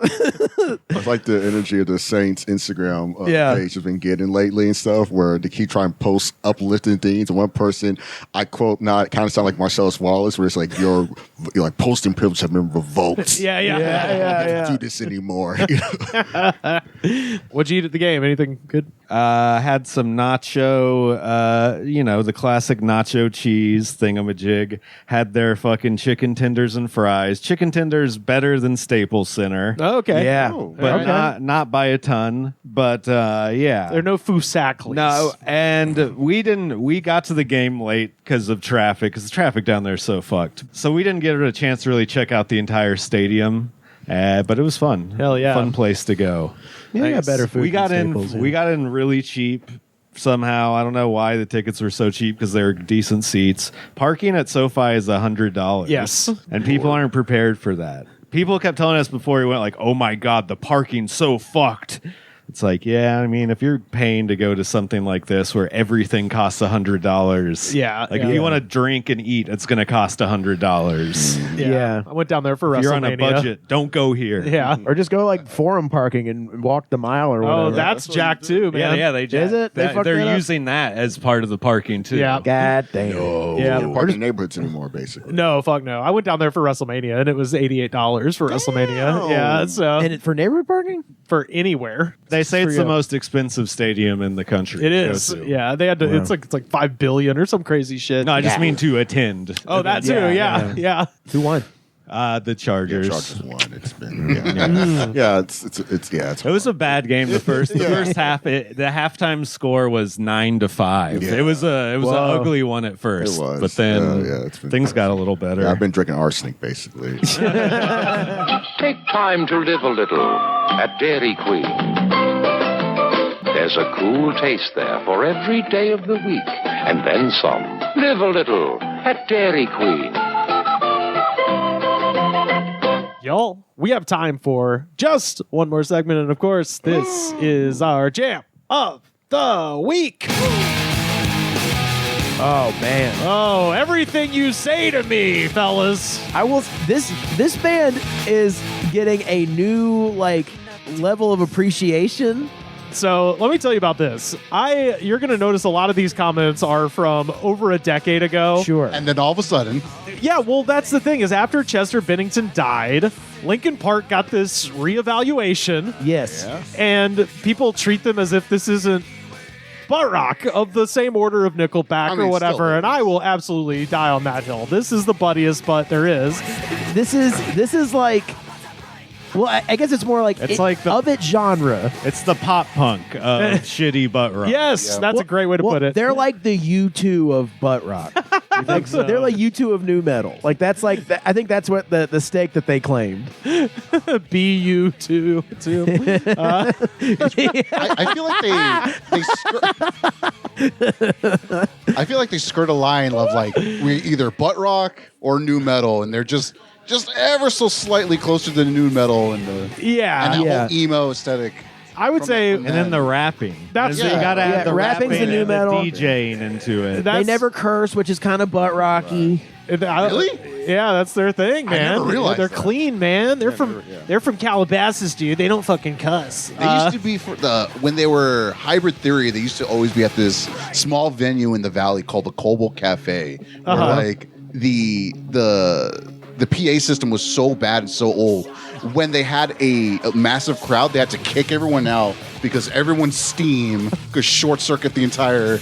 It's like the energy of the Saints Instagram Yeah. page has been getting lately and stuff, where they keep trying to post uplifting things. And one person, I quote, not kind of sound like Marcellus Wallace, where it's like you're like posting privilege have been revoked. Yeah. I Yeah. can't do this anymore. You know? What'd you eat at the game? Anything good? Had some nacho, the classic nacho cheese thingamajig. Had their fucking chicken tenders and fries. Chicken tenders better than Staples Center, Oh, okay. Yeah. but not by a ton. But yeah, There are no Fusacles. no, and we got to the game late because of traffic, because the traffic down there is so fucked. So we didn't get a chance to really check out the entire stadium. But it was fun. Hell yeah. Fun place to go. Yeah, they got better food We got than in. Staples, yeah. We got in really cheap. Somehow, I don't know why the tickets were so cheap because they were decent seats. Parking at SoFi is $100. Yes. and people aren't prepared for that. people kept telling us before we went, like, oh my God, the parking's so fucked. It's like, yeah, I mean, if you're paying to go to something like this where everything costs $100, if you want to drink and eat, it's going to cost $100. Yeah. I went down there for WrestleMania. If you're on a budget, don't go here. Yeah. Or just go like forum parking and walk the mile or whatever. Oh, that's jack too, man. Yeah, they Is it? They're using that as part of the parking too. Yeah. God damn. No, Yeah. you don't park in neighborhoods anymore, basically. No, fuck no. I went down there for WrestleMania and it was $88 for WrestleMania. Yeah, so And for neighborhood parking? for anywhere. They say it's For the you. most expensive stadium in the country. It to go is. to. Yeah, they had to. It's like $5 billion or some crazy shit. No, I just mean to attend. Oh, that too. Yeah. Who won? The Chargers. Chargers won. It's been yeah. It's It was a bad game. The first half. The halftime score was 9-5. Yeah. It was an ugly one at first. It was. But then it's been things got a little better. Yeah, I've been drinking arsenic basically. Take time to live a little at Dairy Queen. There's a cool taste there for every day of the week, and then some. Live a little at Dairy Queen. Y'all, we have time for just one more segment, and of course, this is our jam of the week. Oh man. Oh, everything you say to me, fellas. I will. This band is getting a new level of appreciation. So let me tell you about this. You're going to notice a lot of these comments are from over a decade ago. Sure. And then all of a sudden, Yeah, well, that's the thing is after Chester Bennington died, Linkin Park got this reevaluation. Yes. And people treat them as if this isn't butt rock of the same order of Nickelback I mean, or still whatever, and is. I will absolutely die on that hill. This is the buddiest butt there is. This is like. Well, I guess it's more like It's like the- of its genre. It's the pop punk of shitty butt rock. Yes, that's a great way to put it. They're like the U2 of butt rock. They're like U2 of new metal. Like that's like I think that's what the stake that they claimed. BU2 too. I feel like they skirt a line of like we either butt rock or new metal, and they're just ever so slightly closer to the new metal and the Yeah. and that Yeah. whole emo aesthetic. I would say And then the rapping. That's- you got to Yeah, add the rapping's rapping the new and metal. the DJing into it. That's- They never curse, which is kind of butt rocky. Really? Yeah, that's their thing, man. never realized They're that. clean, man. They're from Calabasas, dude. They don't fucking cuss. They used to be when they were Hybrid Theory. They used to always be at this small venue in the valley called the Cobalt Cafe, where like the PA system was so bad and so old. When they had a massive crowd, they had to kick everyone out because everyone's steam could short circuit the entire.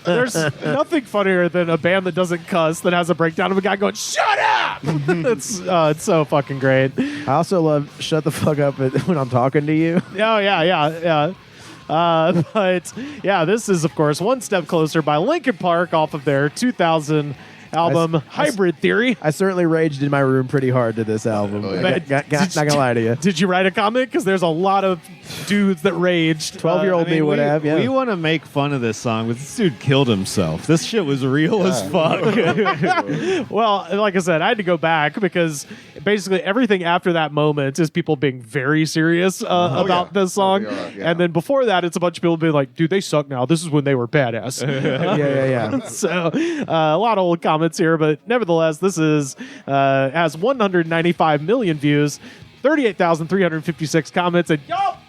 There's nothing funnier than a band that doesn't cuss that has a breakdown of a guy going, "Shut up!" It's so fucking great. I also love shut the fuck up when I'm talking to you. Oh yeah. But yeah, this is of course One Step Closer by Linkin Park off of their 2000 album Hybrid Theory. I certainly raged in my room pretty hard to this album. Oh, yeah. Not gonna lie to you. Did you write a comment? Because there's a lot of dudes that raged. 12-year-old me would have. Yeah. We want to make fun of this song, but this dude killed himself. This shit was real as fuck. Well, like I said, I had to go back because basically everything after that moment is people being very serious about this song. Yeah. And then before that, it's a bunch of people being like, dude, they suck now. This is when they were badass. yeah. So a lot of old comments here, but nevertheless, this is has 195 million views, 38,356 comments, and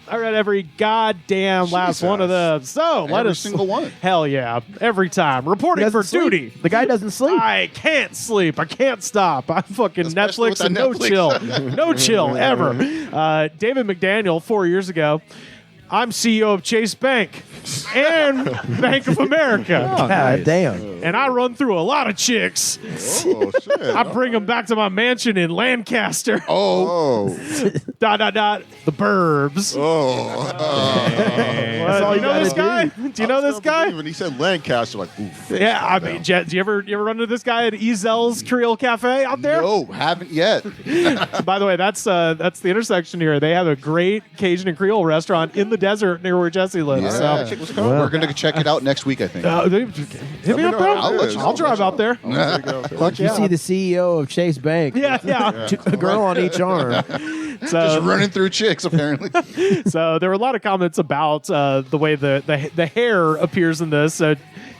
I read every goddamn last one of them. So let Every us single one. Hell yeah, every time reporting for duty. The guy doesn't sleep. I can't sleep. I can't stop. I'm fucking Especially Netflix with and that no Netflix. chill. No chill ever. David McDaniel, 4 years ago, I'm CEO of Chase Bank and Bank of America. God damn. And I run through a lot of chicks. Oh shit! I bring them back to my mansion in Lancaster. Oh, The Burbs. That's all Do you you know this gotta guy? Do you know this guy? When he said Lancaster, like, oof. Yeah, I mean, Jet, do you ever run into this guy at Ezel's Creole Cafe out there? No, haven't yet. By the way, that's the intersection here. They have a great Cajun and Creole restaurant in the desert near where Jesse lives. Yeah. So. We're going to check it out next week, I think. Hit me up, bro. I'll drive out there. You see the CEO of Chase Bank. Yeah. A girl on each arm. Just running through chicks, apparently. So there were a lot of comments about the way the hair appears in this.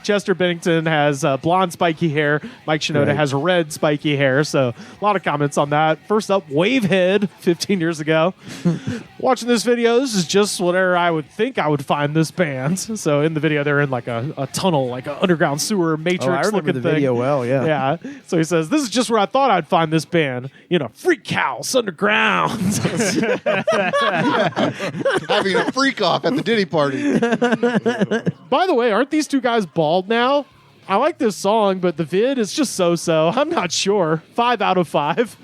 Chester Bennington has blonde spiky hair. Mike Shinoda has red spiky hair. So a lot of comments on that. First up, Wavehead, 15 years ago. Watching this video, this is just whatever I would think I would find this band. So in the video, they're in like a tunnel, like an underground sewer matrix I remember looking the thing. video well, yeah. Yeah. So he says, this is just where I thought I'd find this band. Freak house underground. Having a freak off at the Diddy party. By the way, aren't these two guys bald now? I like this song, but the vid is just so-so. I'm not sure. 5 out of 5.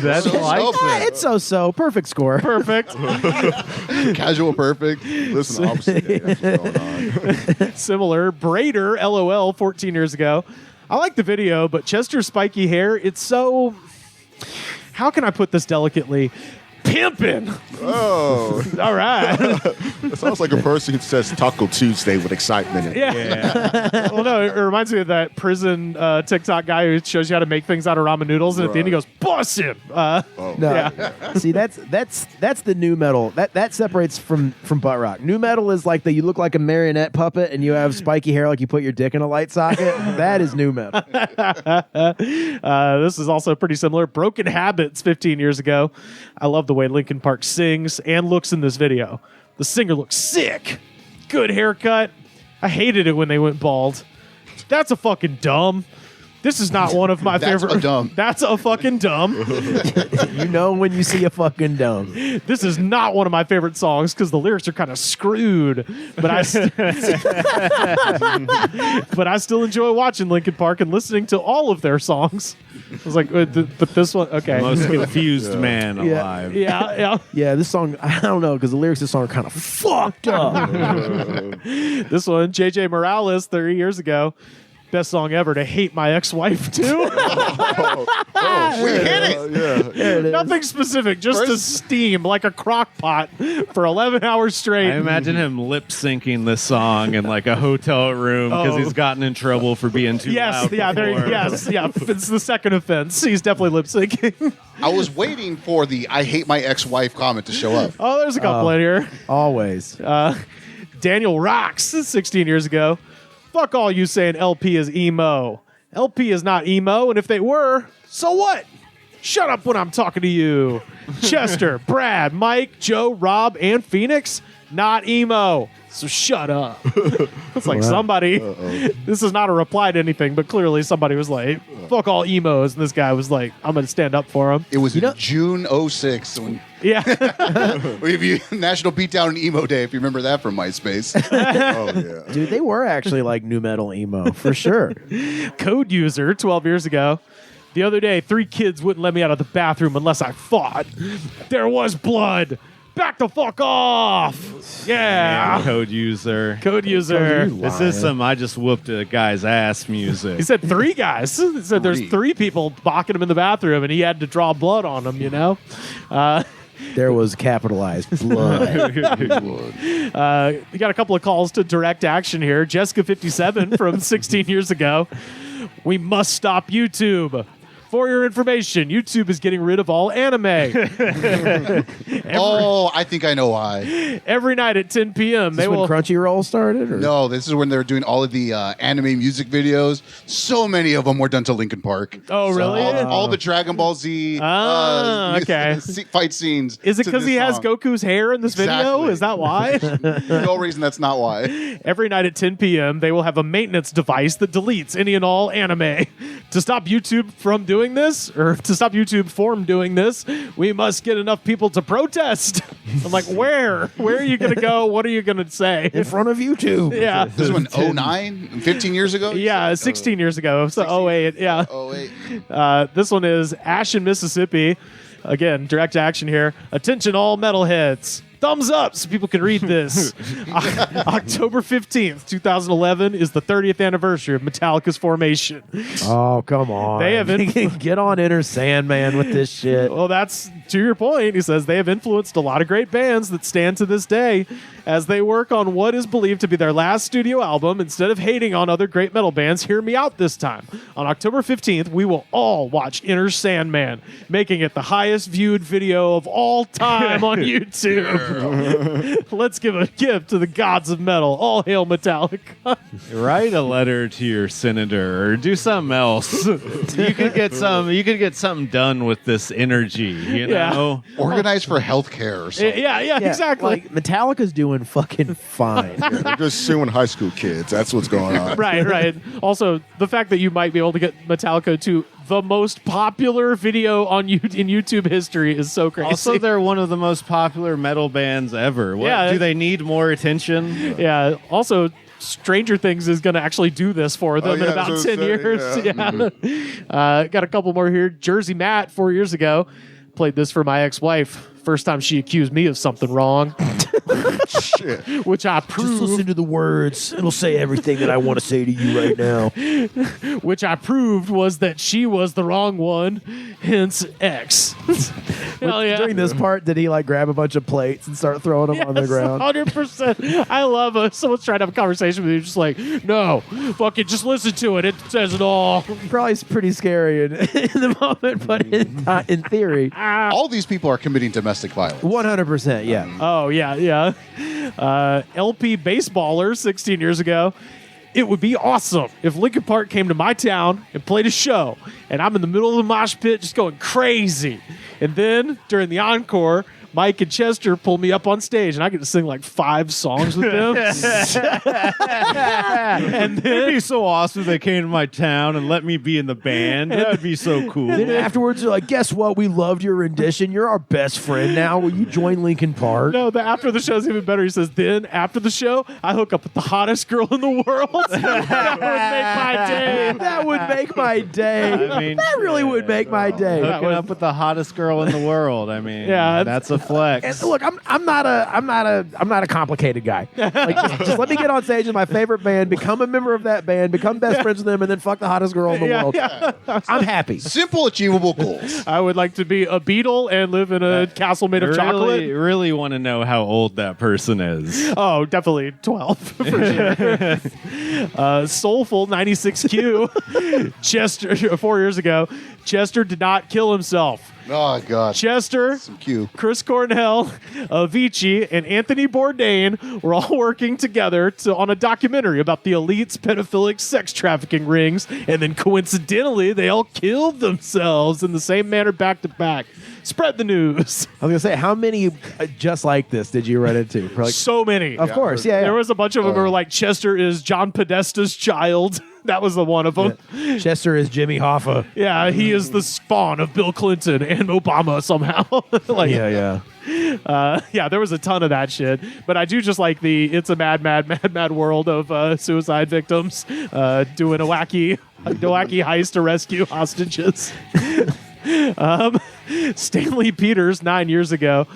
That's It's so. Perfect score. Perfect. Casual perfect. Listen, obviously, that's what's going on. Similar. Braider, LOL, 14 years ago. I like the video, but Chester's spiky hair, it's so... How can I put this delicately? Pimping. Oh, All right. it sounds like a person who says Taco Tuesday with excitement. In it. Yeah. Well, no, it reminds me of that prison TikTok guy who shows you how to make things out of ramen noodles, and at the end he goes, "Bussin'." No. Yeah. See, that's the new metal. That separates from butt rock. New metal is like you look like a marionette puppet and you have spiky hair like you put your dick in a light socket. That is new metal. This is also pretty similar. Broken Habits, 15 years ago. I love the way Linkin Park sings and looks in this video. The singer looks sick. Good haircut. I hated it when they went bald. That's a fucking dumb. This is not one of my favorite. That's a dumb. That's a fucking dumb. You know when you see a fucking dumb. This is not one of my favorite songs because the lyrics are kind of screwed. But but I still enjoy watching Linkin Park and listening to all of their songs. I was like, but this one, okay. Most confused man alive. Yeah. Yeah, this song, I don't know, because the lyrics of this song are kind of fucked up. This one, JJ Morales, 30 years ago. Best song ever, To Hate My Ex-Wife Too. We hit it. There it is. Nothing specific, just a steam like a crock pot for 11 hours straight. I imagine him lip syncing this song in like a hotel room because he's gotten in trouble for being too loud. It's the second offense. He's definitely lip syncing. I was waiting for the "I hate my ex-wife" comment to show up. Oh, there's a couple in here. Always. Daniel Rocks, 16 years ago. Fuck all you saying LP is emo. LP is not emo, and if they were, so what? Shut up when I'm talking to you. Chester, Brad, Mike, Joe, Rob, and Phoenix, not emo. So shut up. It's like somebody, this is not a reply to anything, but clearly somebody was like, fuck all emos. And this guy was like, I'm going to stand up for him. It was June 06 when Yeah. National Beatdown and Emo Day, if you remember that from MySpace. Oh yeah, Dude, they were actually like new metal emo, for sure. Code User, 12 years ago. The other day, 3 kids wouldn't let me out of the bathroom unless I fought. There was blood. Back the fuck off. Yeah. Code User. Code User. This is some I just whooped a guy's ass music. He said 3 guys. He said there's 3 people bocking him in the bathroom, and he had to draw blood on them, you know? There was capitalized blood. You got a couple of calls to direct action here. Jessica 57 from 16 years ago. We must stop YouTube. For your information, YouTube is getting rid of all anime. I think I know why. Every night at 10 p.m. Is this when Crunchyroll started? Or? No, this is when they're doing all of the anime music videos. So many of them were done to Linkin Park. Oh, really? All the Dragon Ball Z okay. fight scenes. Is it because he has Goku's hair in this video? Exactly. Is that why? No reason that's not why. Every night at 10 p.m., they will have a maintenance device that deletes any and all anime. To stop YouTube from doing this, or to stop YouTube from doing this, we must get enough people to protest. I'm like, where? Where are you going to go? What are you going to say? In front of YouTube. Yeah. This was 09? 15 years ago? Yeah, 16 years ago. So 08. Yeah. 08. This one is Ashen, Mississippi. Again, direct action here. Attention all metalheads. thumbs up so people can read this. October 15th, 2011 is the 30th anniversary of Metallica's formation. Oh, come on. They have Get on Enter Sandman with this shit. Well, that's to your point. He says they have influenced a lot of great bands that stand to this day as they work on what is believed to be their last studio album. Instead of hating on other great metal bands, hear me out this time. On October 15th, we will all watch Enter Sandman, making it the highest viewed video of all time on YouTube. Let's give a gift to the gods of metal. All hail Metallica. Write a letter to your senator or do something else. You could get something done with this energy, you know? Organize for healthcare or something. Yeah, exactly. Like, Metallica's doing fucking fine. They're just suing high school kids. That's what's going on. Right. Also, the fact that you might be able to get Metallica to the most popular video in YouTube history is so crazy. Also, they're one of the most popular metal bands ever. Do they need more attention? Yeah. Also, Stranger Things is going to actually do this for them in about 10 years. Yeah. Got a couple more here. Jersey Matt, 4 years ago, played this for my ex-wife. First time she accused me of something wrong. Shit. Which I proved. Just listen to the words. It'll say everything that I want to say to you right now. Which I proved was that she was the wrong one, hence X. Hell yeah. During this part, did he like grab a bunch of plates and start throwing them on the ground? 100%. I love someone's trying to have a conversation with you, just like, no, fuck it, just listen to it. It says it all. Probably pretty scary in the moment, but in theory. All these people are committing domestic violence. 100%, yeah. Oh, yeah. LP Baseballer, 16 years ago. It would be awesome if Linkin Park came to my town and played a show, and I'm in the middle of the mosh pit just going crazy. And then, during the encore, Mike and Chester pull me up on stage, and I get to sing like 5 songs with them. And it'd be so awesome if they came to my town and let me be in the band. That would be so cool. Then afterwards, they're like, guess what? We loved your rendition. You're our best friend now. Will you join Linkin Park? No, after the show's even better. He says, then after the show, I hook up with the hottest girl in the world. That would make my day. That would make my day. I mean, that really would make my day. Hooking up with the hottest girl in the world. I mean, that's a flex. And look, I'm not a complicated guy. Like, just let me get on stage with my favorite band, become a member of that band, become best friends with them, and then fuck the hottest girl in the world. Yeah. I'm happy. Simple, achievable goals. I would like to be a Beatle and live in a castle made of chocolate. Really want to know how old that person is. Oh, definitely 12 for sure. Soulful 96Q. Chester, 4 years ago, Chester did not kill himself. Oh, God. Chester, Some Q. Chris Cornell, Avicii, and Anthony Bourdain were all working together on a documentary about the elite's pedophilic sex trafficking rings, and then coincidentally, they all killed themselves in the same manner back to back. Spread the news. I was going to say, how many just like this did you run into? Probably, so many. Of course, yeah. There was a bunch of them who were like, Chester is John Podesta's child. That was the one of them. Yeah. Chester is Jimmy Hoffa. Yeah, he is the spawn of Bill Clinton and Obama somehow. Like, yeah, there was a ton of that shit. But I do just like it's a mad world of suicide victims doing a wacky heist to rescue hostages. Stanley Peters, 9 years ago.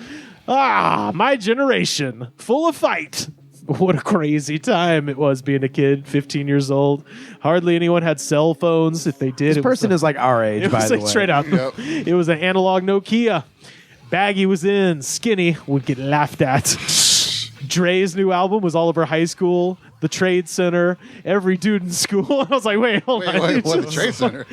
My generation, full of fight. What a crazy time it was being a kid, 15 years old. Hardly anyone had cell phones. If they did, this person is like our age, by the way. Straight up. Yep. It was an analog Nokia. Baggy was in. Skinny would get laughed at. Dre's new album was all over high school, the Trade Center, every dude in school. I was like, hold on. Wait, what, the Trade Center?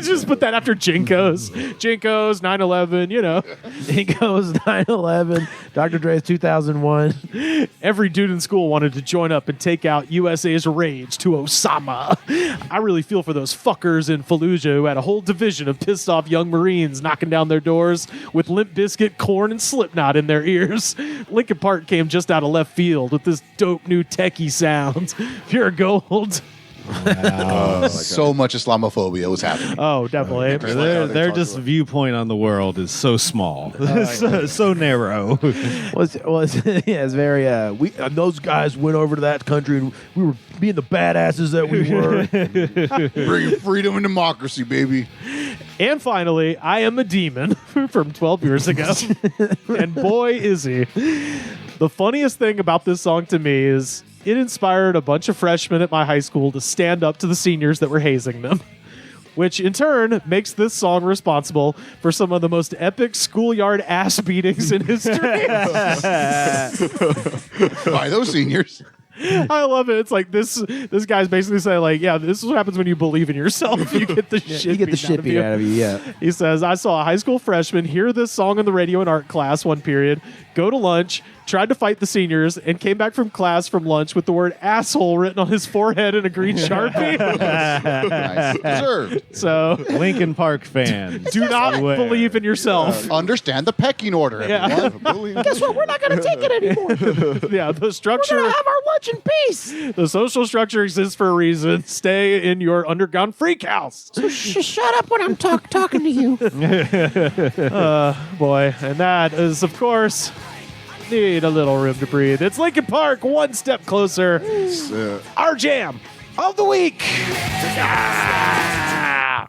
Just put that after Jinkos. Jinkos, 9/11, you know. Jinkos, 9/11, Dr. Dre's 2001. Every dude in school wanted to join up and take out USA's rage to Osama. I really feel for those fuckers in Fallujah who had a whole division of pissed off young Marines knocking down their doors with Limp Bizkit, Korn, and Slipknot in their ears. Linkin Park came just out of left field with this dope new techie sound. Pure gold. Wow. So much Islamophobia was happening. Oh, definitely. Their just viewpoint on the world is so small, so narrow. It's very. Those guys went over to that country, and we were being the badasses that we were. Bringing freedom and democracy, baby. And finally, I Am a Demon from 12 years ago. And boy, is he. The funniest thing about this song to me is it inspired a bunch of freshmen at my high school to stand up to the seniors that were hazing them, which in turn makes this song responsible for some of the most epic schoolyard ass beatings in history. By those seniors. I love it. It's like this guy's basically saying, like, yeah, this is what happens when you believe in yourself. You get the shit beat out of you. Yeah. He says, I saw a high school freshman hear this song on the radio in art class one period, go to lunch, tried to fight the seniors, and came back from class from lunch with the word asshole written on his forehead in a green Sharpie. Nice. Deserved. So Linkin Park fans. do not believe in yourself. Understand the pecking order, everyone. Guess what? We're not going to take it anymore. Yeah, the structure. We're going to have our lunch in peace. The social structure exists for a reason. Stay in your underground freak house. So shut up when I'm talking to you. Boy, and that is, of course, need a little room to breathe. It's Linkin Park, one step closer. Our jam of the week. Ah!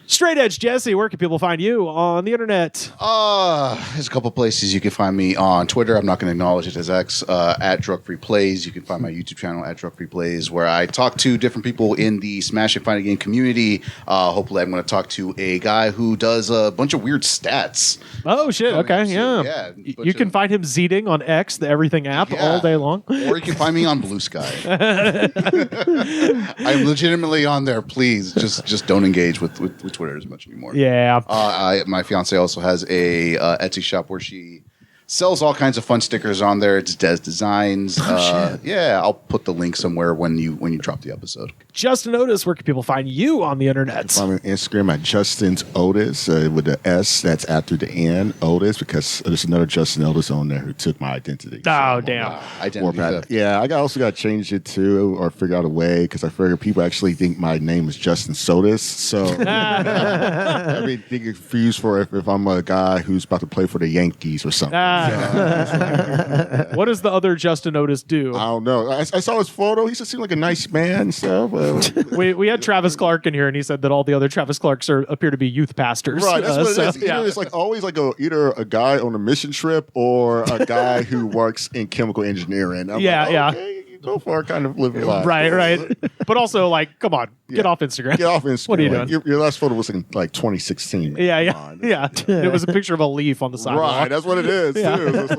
Straight Edge Jesse, where can people find you on the internet? There's a couple places you can find me on Twitter. I'm not going to acknowledge it as X, at Drug Free Plays. You can find my YouTube channel at Drug Free Plays, where I talk to different people in the Smash and Fighting Game community. Hopefully, I'm going to talk to a guy who does a bunch of weird stats. Oh, shit. Okay. Yeah. You can find him zeeting on X, the Everything app, all day long. Or you can find me on Blue Sky. I'm legitimately on there. Please, just don't engage with Twitter as much anymore. Yeah. My fiance also has a Etsy shop where she sells all kinds of fun stickers on there. It's Des Designs. Yeah, I'll put the link somewhere when you drop the episode. Justin Otis, where can people find you on the internet? I'm on Instagram at Justin's Otis with the S that's after the N, Otis, because there's another Justin Otis on there who took my identity. Oh, damn. Identity theft. Yeah, I also got to change it too, or figure out a way, because I figure people actually think my name is Justin Sotis. So I'd be confused for if I'm a guy who's about to play for the Yankees or something. What does the other Justin Otis do? I don't know. I saw his photo. He just seemed like a nice man and stuff. We had Travis Clark in here, and he said that all the other Travis Clarks appear to be youth pastors. Right, that's what it is. Yeah. It's like always like either a guy on a mission trip or a guy who works in chemical engineering. I'm like, okay, you go for it, kind of live your life. Right. But also, like, come on, get off Instagram. Get off Instagram. What are you doing? Your last photo was in like 2016. Yeah. It was a picture of a leaf on the sidewalk. Right, that's what it is, too. That's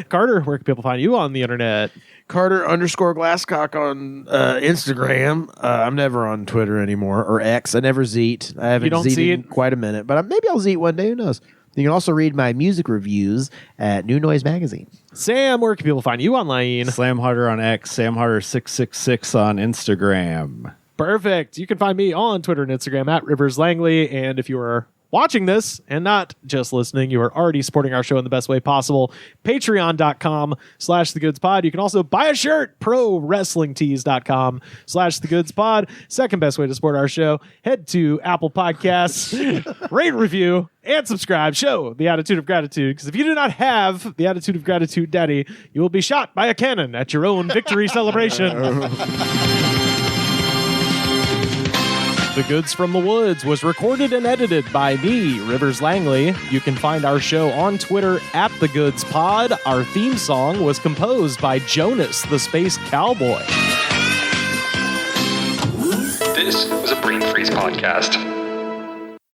Carter, where can people find you on the internet? Carter_Glasscock on Instagram. I'm never on Twitter anymore, or X. I never zeet. I haven't zeeted in quite a minute, but maybe I'll zeet one day. Who knows? You can also read my music reviews at New Noise Magazine. Sam, where can people find you online? Slam Harder on X, Sam Harder 666 on Instagram. Perfect. You can find me on Twitter and Instagram at Rivers Langley. And if you are watching this and not just listening, you are already supporting our show in the best way possible. Patreon.com/thegoodspod. You can also buy a shirt, ProWrestlingTees.com/thegoodspod. Second best way to support our show. Head to Apple Podcasts, rate, review, and subscribe. Show the attitude of gratitude, because if you do not have the attitude of gratitude, Daddy, you will be shot by a cannon at your own victory celebration. The Goods from the Woods was recorded and edited by me, Rivers Langley. You can find our show on Twitter at The Goods Pod. Our theme song was composed by Jonas, the Space Cowboy. This was a Brain Freeze podcast.